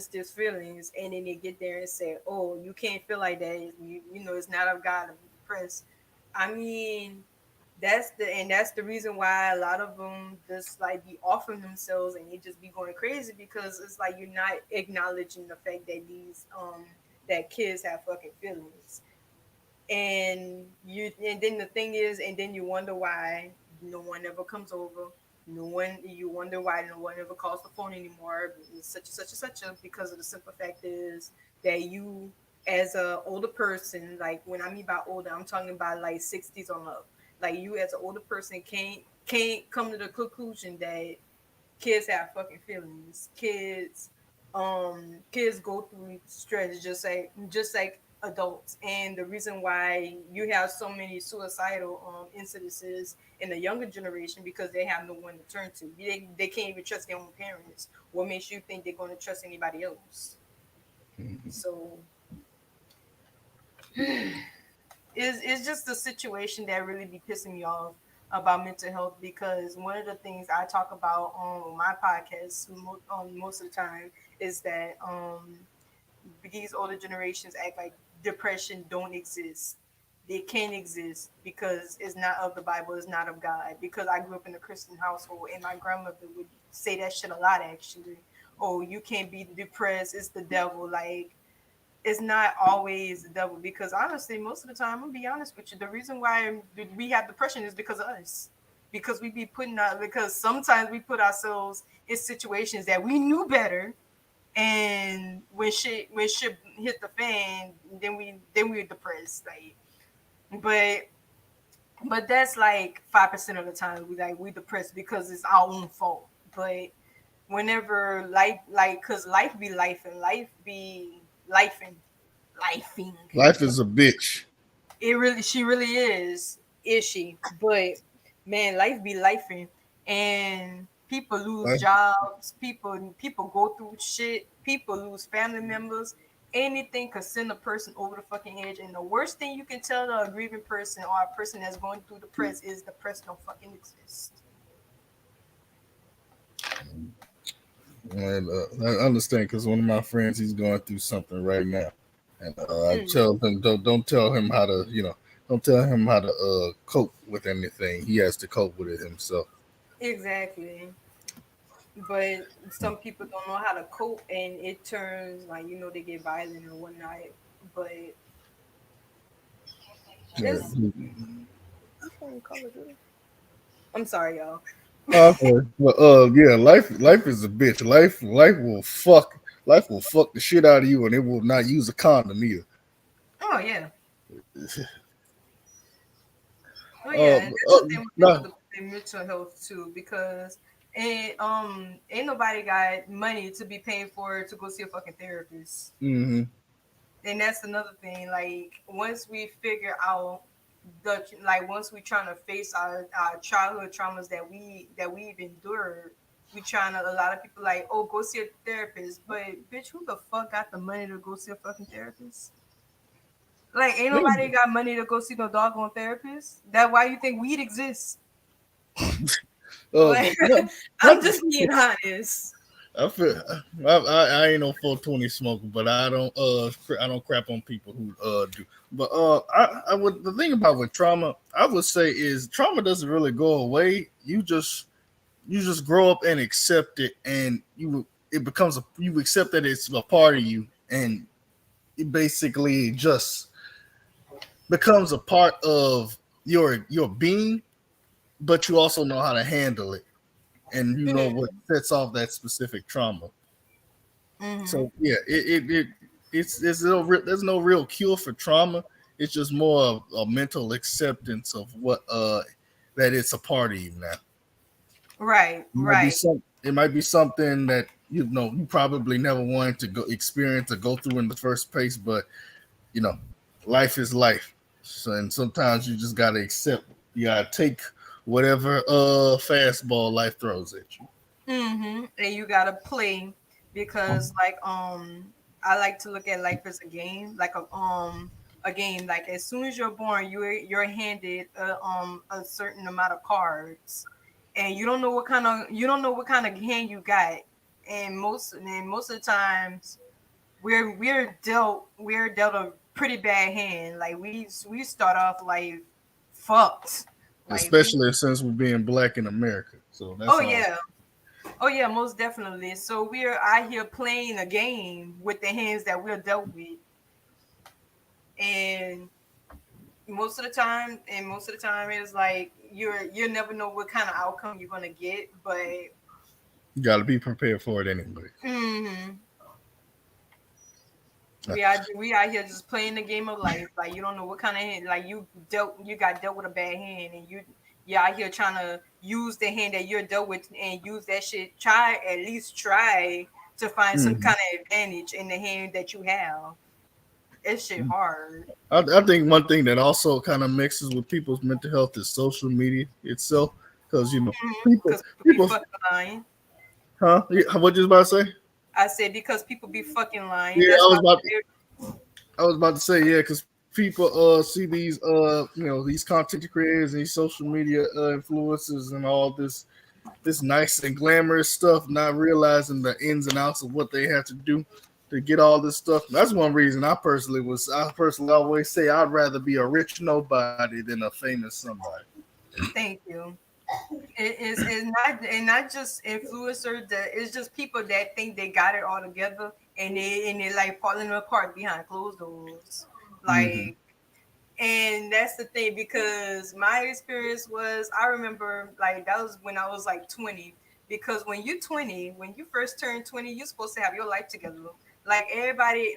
their feelings, and then they get there and say, "Oh, you can't feel like that. You know, it's not of God to be depressed." I mean, that's the reason why a lot of them just like be offering themselves and they just be going crazy because it's like you're not acknowledging the fact that these that kids have fucking feelings. And then the thing is, and then you wonder why no one ever comes over. No one, you wonder why no one ever calls the phone anymore. Such and such and such a, because of the simple fact is that you, as a older person, like when I mean by older, I'm talking about like 60s on up. Like you as an older person can't come to the conclusion that kids have fucking feelings. Kids go through stress just like adults. And the reason why you have so many suicidal incidences in the younger generation because they have no one to turn to. They can't even trust their own parents. What makes you think they're going to trust anybody else? So it's just the situation that really be pissing me off about mental health because one of the things I talk about on my podcast most of the time is that these older generations act like depression don't exist. They can't exist because it's not of the Bible, it's not of God. Because I grew up in a Christian household and my grandmother would say that shit a lot actually. Oh, you can't be depressed, it's the devil. Like it's not always the devil because honestly, most of the time, I'm gonna be honest with you, the reason why we have depression is because of us. Because we be putting out because sometimes we put ourselves in situations that we knew better, and when shit hit the fan, then we're depressed. Like, but but that's like 5% of the time we depressed because it's our own fault. But whenever like cause life be life and life be life and lifing. Life is a bitch. It really, she really is she? But man, life be lifing, and people lose Life, jobs. People go through shit. People lose family members. Anything could send a person over the fucking edge. And the worst thing you can tell a grieving person or a person that's going through the press is the press don't fucking exist. and I understand because one of my friends he's going through something right now, and I Mm, tell him don't tell him how to don't tell him how to cope with anything. He has to cope with it himself. exactly. But some people don't know how to cope, and it turns like they get violent or whatnot. But Yeah. it's I'm sorry, y'all. Okay. But yeah, life is a bitch. Life will fuck the shit out of you, and it will not use a condom either. Oh yeah, oh yeah, Uh, and that's the thing with no. the mental health too, because ain't nobody got money to be paying for to go see a fucking therapist. Hmm. And that's another thing. Like once we figure out once we trying to face our childhood traumas that we've endured, we trying to a lot of people like, oh, go see a therapist, but bitch, who the fuck got the money to go see a fucking therapist? Like, ain't nobody got money to go see no doggone therapist. That why you think weed exists? Like, Not, I'm not just being honest. I feel I ain't no 420 smoker, but I don't crap on people who do. But I would the thing about with trauma, I would say is trauma doesn't really go away. You just grow up and accept it, and it becomes you accept that it's a part of you, and it basically just becomes a part of your being. But you also know how to handle it, and you know what sets off that specific trauma. Mm-hmm. So yeah, there's no real cure for trauma. It's just more of a mental acceptance of what that it's a part of you now. Right, It might be right. some it might be something that you probably never wanted to go experience or go through in the first place, but you know, life is life. So, and sometimes you just gotta accept you gotta take whatever fastball life throws at you. And you gotta play because I like to look at life as a game, like a game. Like as soon as you're born, you're handed a certain amount of cards, and you don't know what kind of hand you got, and most of the times we're dealt a pretty bad hand. Like we start off life fucked. Like, especially since we're being black in America. So that's oh all. yeah. Oh yeah, most definitely. So we're out here playing a game with the hands that we're dealt with, and most of the time, it's like you never know what kind of outcome you're gonna get. But You got to be prepared for it anyway. mhm, Uh, we out here just playing the game of life. Like you don't know what kind of hand. Like you got dealt with a bad hand, and you out here trying to use the hand that you're dealt with and use that shit. Try to find some mhm. kind of advantage in the hand that you have. It's shit hard. I think one thing that also kind of mixes with people's mental health is social media itself, because people, Because people be people, fucking lying. huh? Yeah, what you about to say? I said because people be fucking lying. Yeah, That's why I was about to say, yeah, because people see these these content creators and these social media influencers and all this nice and glamorous stuff, not realizing the ins and outs of what they have to do to get all this stuff. That's one reason I personally always say I'd rather be a rich nobody than a famous somebody. thank you. It's not just influencers that it's just people that think they got it all together and they like falling apart behind closed doors. Hmm. Like and that's the thing because my experience was I remember like that was when I was like 20 because when you're 20 when you first turn 20 you're supposed to have your life together like everybody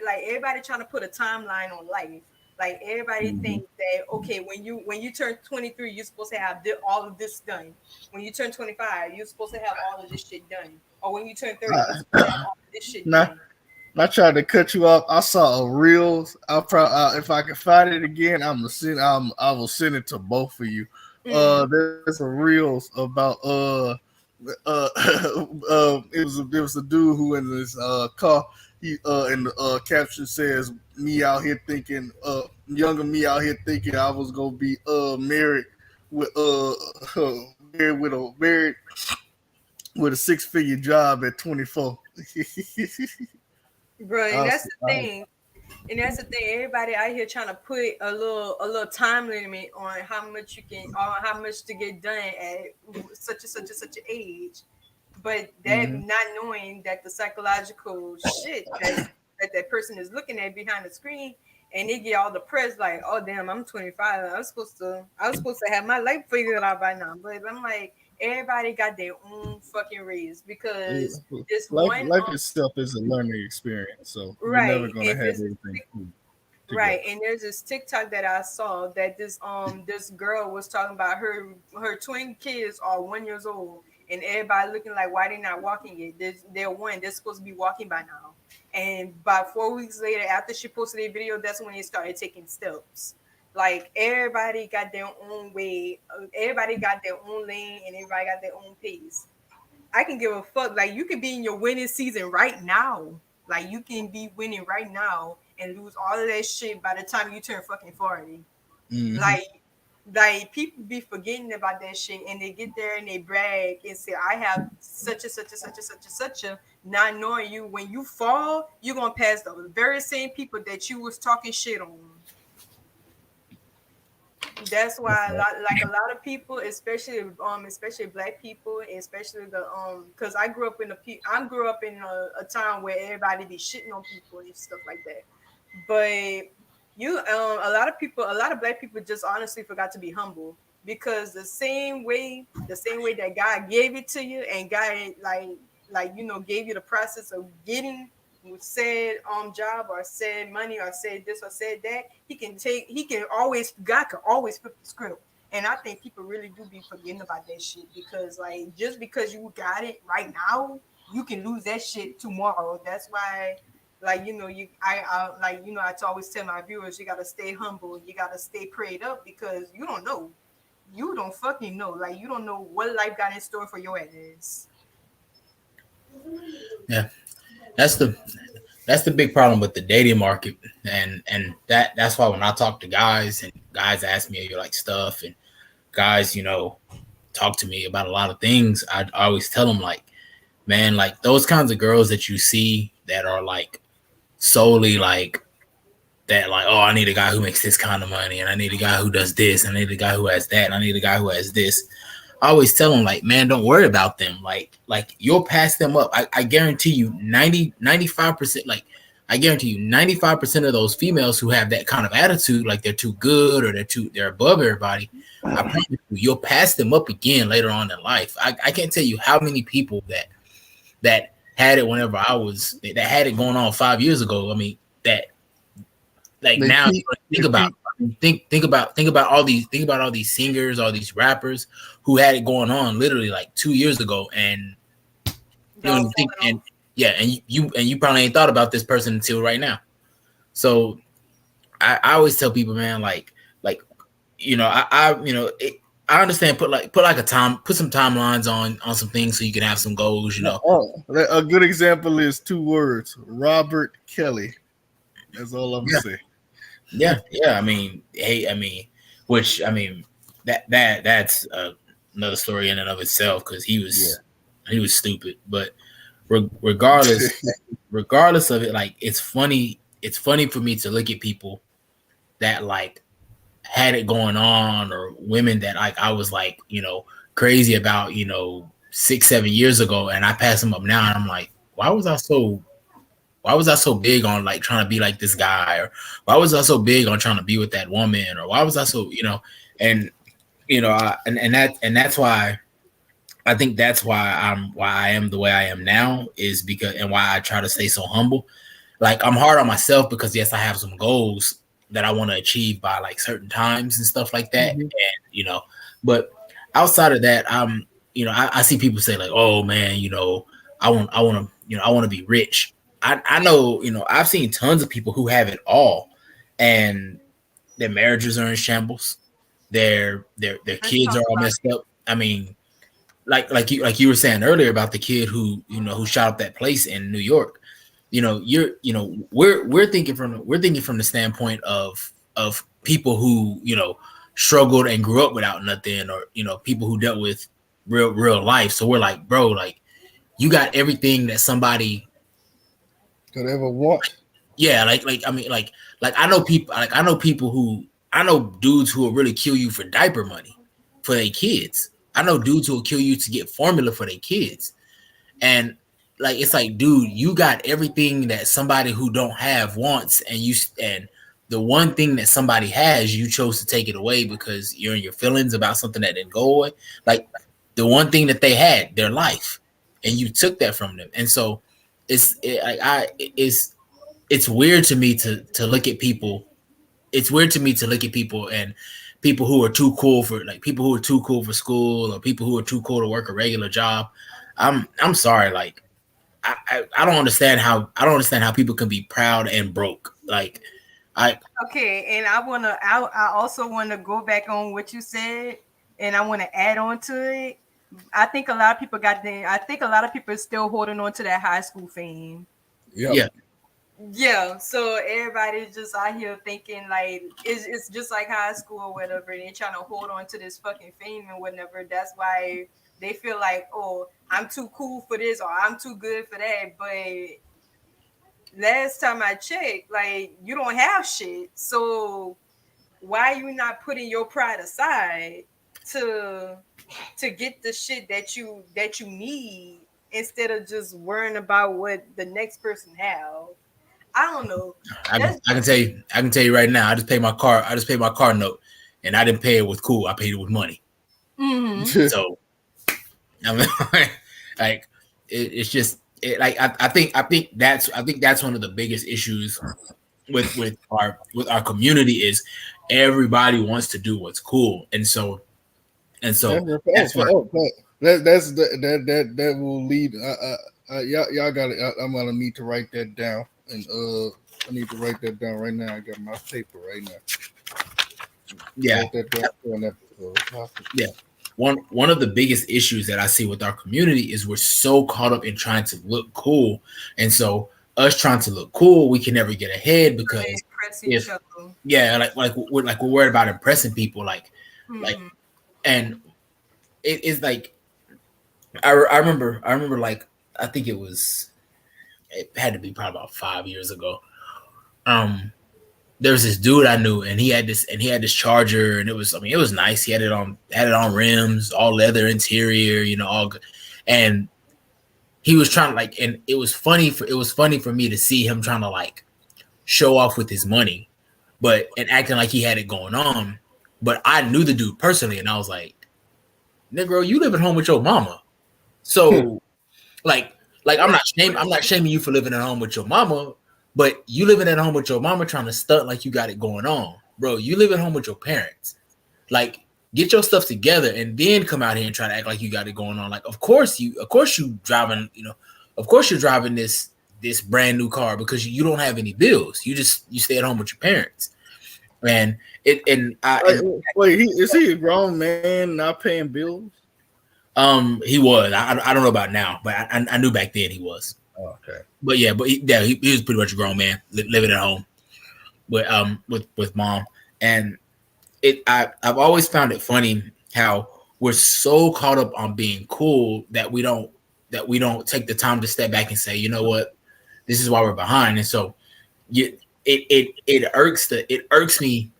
trying to put a timeline on life like everybody Hmm. thinks that okay when you turn 23 you're supposed to have all of this done when you turn 25 you're supposed to have all of this shit done or when you turn 30 you're supposed to have all of this shit Now, done. I tried to cut you off. I saw a reels. I'll probably if I can find it again, I will send it to both of you. Mm. There's a reels about there was a dude who in this car. He and the caption says me out here thinking younger me out here thinking I was gonna be married with married with a 6-figure job at 24. Bro, and I that's was, the I was, thing. And that's the thing. Everybody out here trying to put a little time limit on how much you can or how much to get done at such an age. But that mhm. not knowing that the psychological shit that person is looking at behind the screen and they get all the press like, oh damn, I'm 25. I was supposed to have my life figured out by now. But I'm like, everybody got their own fucking race because this one Life itself is a learning experience, so you're never right. gonna And have this everything right, together. and there's this TikTok that I saw that this girl was talking about her twin kids are 1 years old, and everybody looking like why they not walking yet? They're one. They're supposed to be walking by now. And by 4 weeks later, after she posted a video, that's when they started taking steps. Like everybody got their own way, everybody got their own lane, and everybody got their own pace. I can give a fuck. Like you can be in your winning season right now. Like you can be winning right now and lose all of that shit by the time you turn fucking 40. Hmm. Like like people be forgetting about that shit and they get there and they brag and say, I have such a such a such a such a such a not knowing you when you fall, you're gonna pass the very same people that you was talking shit on. That's why like a lot of people, especially black people, especially because I grew up in a time where everybody be shitting on people and stuff like that. But a lot of black people just honestly forgot to be humble because the same way that God gave it to you and God gave you the process of getting said job or said money or said this or said that God can always flip the script. And I think people really do be forgetting about that shit because like just because you got it right now you can lose that shit tomorrow. That's why I always tell my viewers you gotta stay humble, you gotta stay prayed up because you don't know. You don't fucking know. Like you don't know what life got in store for your ass. Yeah, that's the big problem with the dating market, and that's why when I talk to guys and guys ask me like stuff and guys talk to me about a lot of things, I always tell them like, man, like those kinds of girls that you see that are like solely like that like, oh, I need a guy who makes this kind of money, and I need a guy who does this, and I need a guy who has that, and I need a guy who has this. I always tell them like, man, don't worry about them. Like you'll pass them up. I guarantee you 95%, like I guarantee you 95% of those females who have that kind of attitude, like they're too good or they're above everybody. I promise you, you'll pass them up again later on in life. I can't tell you how many people that had it whenever I was that had it going on 5 years ago. I mean, that like They now peep, think they about peep. think about all these singers, all these rappers who had it going on literally like 2 years ago, and you don't Y'all even think, falling and off. yeah, and you probably ain't thought about this person until right now. So I always tell people, man, like I understand, put like a time, put some timelines on some things so you can have some goals, you know. Oh, a good example is 2 words: Robert Kelly. That's all I'm Yeah, saying. yeah. I mean, hey, I mean, which I mean that's another story in and of itself because Yeah. he was stupid. But regardless, regardless of it, like it's funny. It's funny for me to look at people that like had it going on, or women that like I was like, crazy about, 6, 7 years ago, and I pass them up now, and I'm like, why was I so big on like trying to be like this guy, or why was I so big on trying to be with that woman, or why was I so, and and that's why I think that's why I am the way I am now, is because, and why I try to stay so humble. Like I'm hard on myself because yes, I have some goals that I want to achieve by like certain times and stuff like that. Mhm. And but outside of that, I see people say like, oh man, I want to be rich. I know, I've seen tons of people who have it all, and their marriages are in shambles. Their Let's kids talk are all about messed up. I mean, like you were saying earlier about the kid who who shot up that place in New York. We're thinking from the standpoint of people who struggled and grew up without nothing, or people who dealt with real life. So we're like, bro, like you got everything that somebody, Could ever want. yeah, like I mean, like I know people who, I know dudes who will really kill you for diaper money for their kids. I know dudes who will kill you to get formula for their kids. And like it's like, dude, you got everything that somebody who don't have wants, and the one thing that somebody has, you chose to take it away because you're in your feelings about something that didn't go away. Like the one thing that they had, their life, and you took that from them. And so it's weird to me to look at people. It's weird to me to look at people, and people who are too cool for, like, people who are too cool for school, or people who are too cool to work a regular job. I'm sorry, like I don't understand how, people can be proud and broke. Like I okay, and I also wanna go back on what you said, and I wanna add on to it. I think a lot of people are still holding on to that high school fame. Yep. yeah, Yeah, so everybody's just out here thinking like it's just like high school or whatever, and they're trying to hold on to this fucking fame and whatever. That's why they feel like, oh, I'm too cool for this or I'm too good for that. But last time I checked, like you don't have shit. So why are you not putting your pride aside to get the shit that you need instead of just worrying about what the next person have? I don't know. That's I can tell you right now. I just paid my car note, and I didn't pay it with cool. I paid it with money. mm-hmm. So I mean, like it's just like I think that's one of the biggest issues with our community is everybody wants to do what's cool, and so that's why. That will lead. Y'all got it. I'm gonna need to write that down, and I need to write that down right now. I got my paper right now. Yeah, Write that down for an episode. yeah. One of the biggest issues that I see with our community is we're so caught up in trying to look cool, and so us trying to look cool, we can never get ahead They because press each if other. yeah, we're worried about impressing people, like, Mm-hmm. and it's like I remember like I think it had to be probably about 5 years ago. Um, there was this dude I knew, and he had this Charger, and it was nice. He had it on rims, all leather interior, all good. And he was trying to and it was funny for me to see him trying to show off with his money, and acting like he had it going on. But I knew the dude personally, and I was like, Negro, you live at home with your mama. So I'm not shaming you for living at home with your mama, but you living at home with your mama trying to stunt like you got it going on. Bro, you live at home with your parents. Get your stuff together and then come out here and try to act like you got it going on. Of course you driving, of course you're driving this brand new car because you don't have any bills. You stay at home with your parents. And wait, is he a grown man not paying bills? He was. I don't know about now, but I knew back then he was. Oh, okay. But he was pretty much a grown man living at home with mom. And I've always found it funny how we're so caught up on being cool that we don't take the time to step back and say, you know what, this is why we're behind. And so it irks me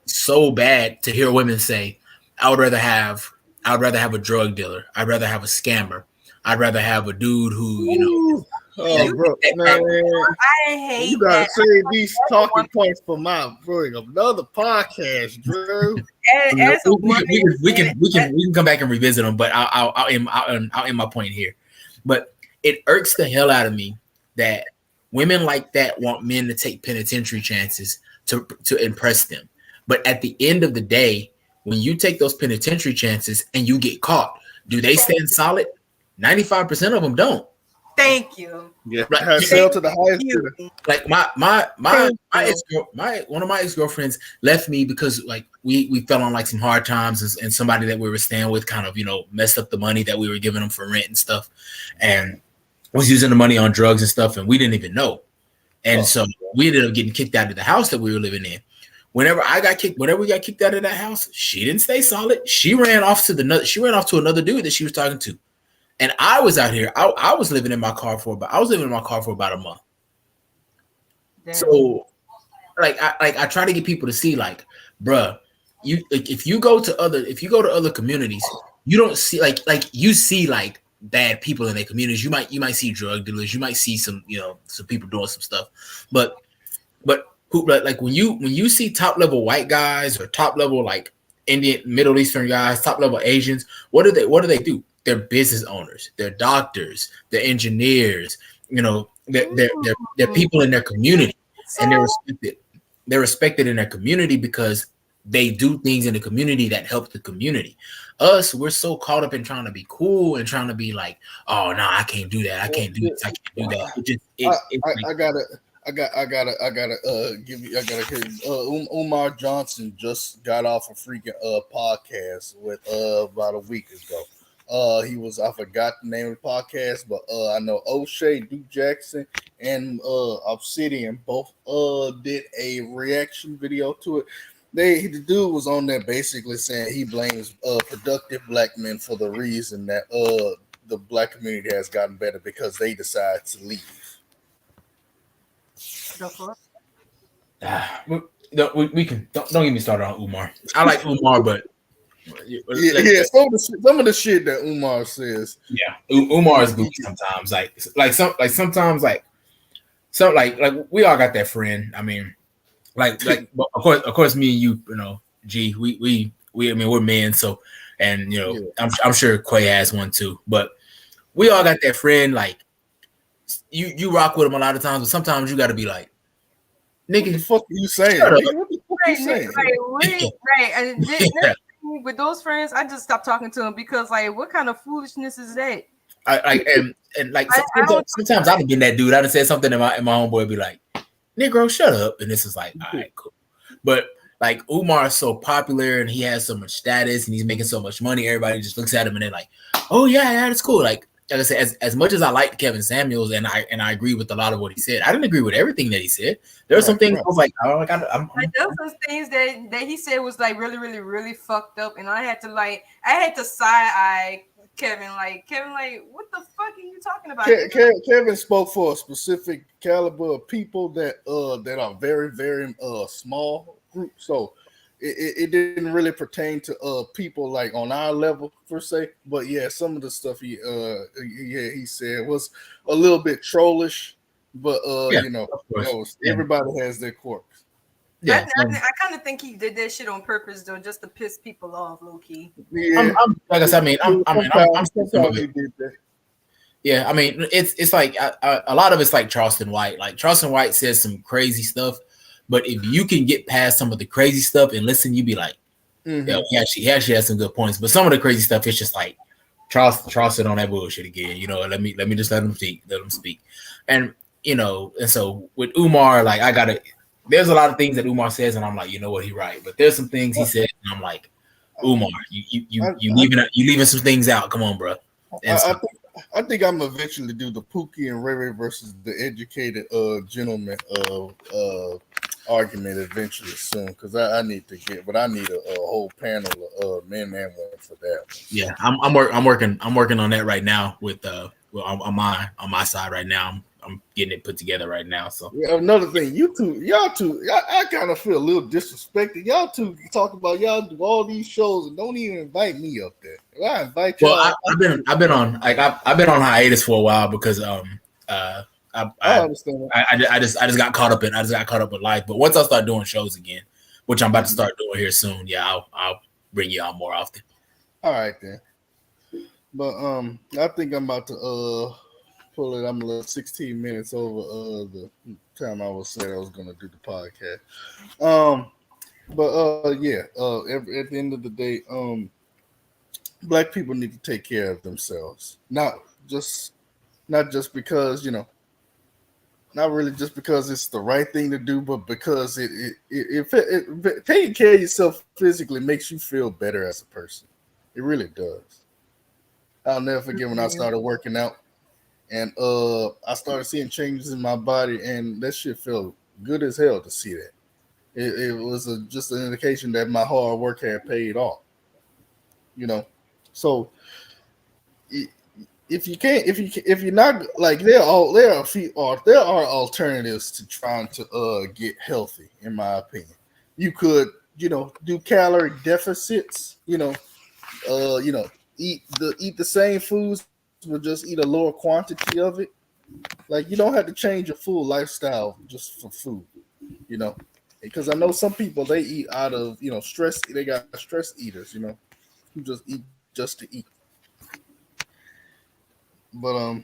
so bad to hear women say, I would rather have a drug dealer. I'd rather have a scammer. I'd rather have a dude who, Oh, bro, man. I hate you gotta that. save these talking points for another podcast, Drew. As a woman, we can come back and revisit them, but I'll end my point here. But it irks the hell out of me that women like that want men to take penitentiary chances to impress them. But at the end of the day, when you take those penitentiary chances and you get caught, do they stand solid? 95% of them don't. Thank you. Yeah, sell to the highest bidder. Like one of my ex-girlfriends left me because we fell on some hard times, and somebody that we were staying with kind of messed up the money that we were giving them for rent and stuff, and was using the money on drugs and stuff, and we didn't even know. And so we ended up getting kicked out of the house that we were living in. Whenever we got kicked out of that house, she didn't stay solid. She ran off to another dude that she was talking to. And I was out here. I was living in my car for about a month. Damn. So I try to get people to see bruh, if you go to other communities, you don't see you see bad people in their communities. You might see drug dealers, you might see some people doing some stuff. But when you see top level white guys or top level Indian, Middle Eastern guys, top level Asians, what do they do? They're business owners, they're doctors, they're engineers, they're people in their community, and they're respected. They're respected in their community because they do things in the community that help the community. Us, we're so caught up in trying to be cool and trying to be oh no, I can't do that. I can't do this. I can't do that. Umar Johnson just got off a freaking podcast with about a week ago. I forgot the name of the podcast, but I know O'Shea, Duke Jackson, and Obsidian both did a reaction video to it. The dude was on there basically saying he blames productive black men for the reason that the black community has gotten better because they decide to leave. We can don't get me started on Umar. I like Umar, but some of the shit that Umar says. Yeah, Umar is goofy sometimes. Sometimes we all got that friend. I mean, of course, me and you, G, we're men, so and I'm sure Quay has one too. But we all got that friend. You rock with him a lot of times, but sometimes you got to be like, nigga, what the fuck are you saying? What the fuck are you saying? Right. With those friends, I just stopped talking to them because what kind of foolishness is that? Sometimes I've been that dude. I done said something and my homeboy be like, Negro, shut up. And this is all right, cool. But Umar is so popular and he has so much status and he's making so much money. Everybody just looks at him and they're like, oh yeah, that's cool. Like I said, as much as I liked Kevin Samuels and I agree with a lot of what he said, I didn't agree with everything that he said. There were some things I was like, oh, there were some things that he said was really, really, really fucked up, and I had to side eye Kevin. Like, what the fuck are you talking about? Kevin spoke for a specific caliber of people that are very very small group. So it didn't really pertain to people like on our level per se. But yeah, some of the stuff he said was a little bit trollish. But Yeah, you know, of course. everybody has their quirks. Yeah, I kind of think he did that shit on purpose though, just to piss people off, low key. Yeah, like I said, I'm seeing some of sometimes he it. did that. Yeah, I mean, it's like a lot of it's like Charleston White. Like Charleston White says some crazy stuff, but if you can get past some of the crazy stuff and listen, you be like, yeah, he actually has some good points. But some of the crazy stuff, it's just like Charleston on that bullshit again. You know, let me just let him speak, and you know, and so with Umar, like there's a lot of things that Umar says, and I'm like, you know what, he right, but there's some things he said, and I'm like, Umar, you leaving some things out. Come on, bro. And so, I think I'm eventually do the Pookie and Ray Ray versus the educated gentleman argument eventually soon because I need to get, but I need a whole panel of men and women for that. Yeah, I'm working on that right now with on my side right now. I'm getting it put together right now. So yeah, another thing, y'all two, I kind of feel a little disrespected. Y'all two talk about y'all do all these shows and don't even invite me up there. If I invite y'all. Well, I've been on hiatus for a while because I understand. I just got caught up with life. But once I start doing shows again, which I'm about to start doing here soon, yeah, I'll bring you on more often. All right then. But I think I'm about to pull it. I'm a little 16 minutes over the time I was said I was gonna do the podcast. But yeah, at the end of the day, black people need to take care of themselves. Not just because, you know, not really just because it's the right thing to do, but because it taking care of yourself physically makes you feel better as a person. It really does. I'll never forget when I started working out and I started seeing changes in my body, and that shit felt good as hell to see that. It was just an indication that my hard work had paid off. You know, so if you can't, if you're not like there are alternatives to trying to get healthy. In my opinion, you could, you know, do calorie deficits. You know, eat the same foods, but just eat a lower quantity of it. Like you don't have to change your full lifestyle just for food. You know, because I know some people they eat out of, you know, stress. They got stress eaters. You know, who just eat just to eat. But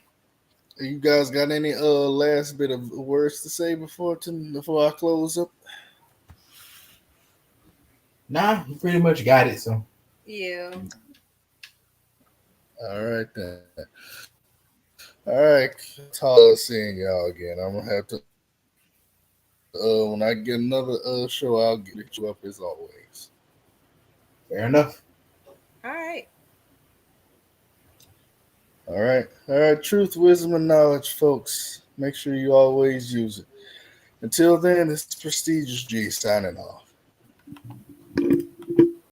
you guys got any last bit of words to say before I close up? Nah, you pretty much got it. So Yeah. All right then. All right, Tyler, seeing y'all again. I'm gonna have to when I get another show, I'll get you up as always. fair enough. All right. All right, truth, wisdom, and knowledge, folks. Make sure you always use it. Until then, it's Prestigious G signing off.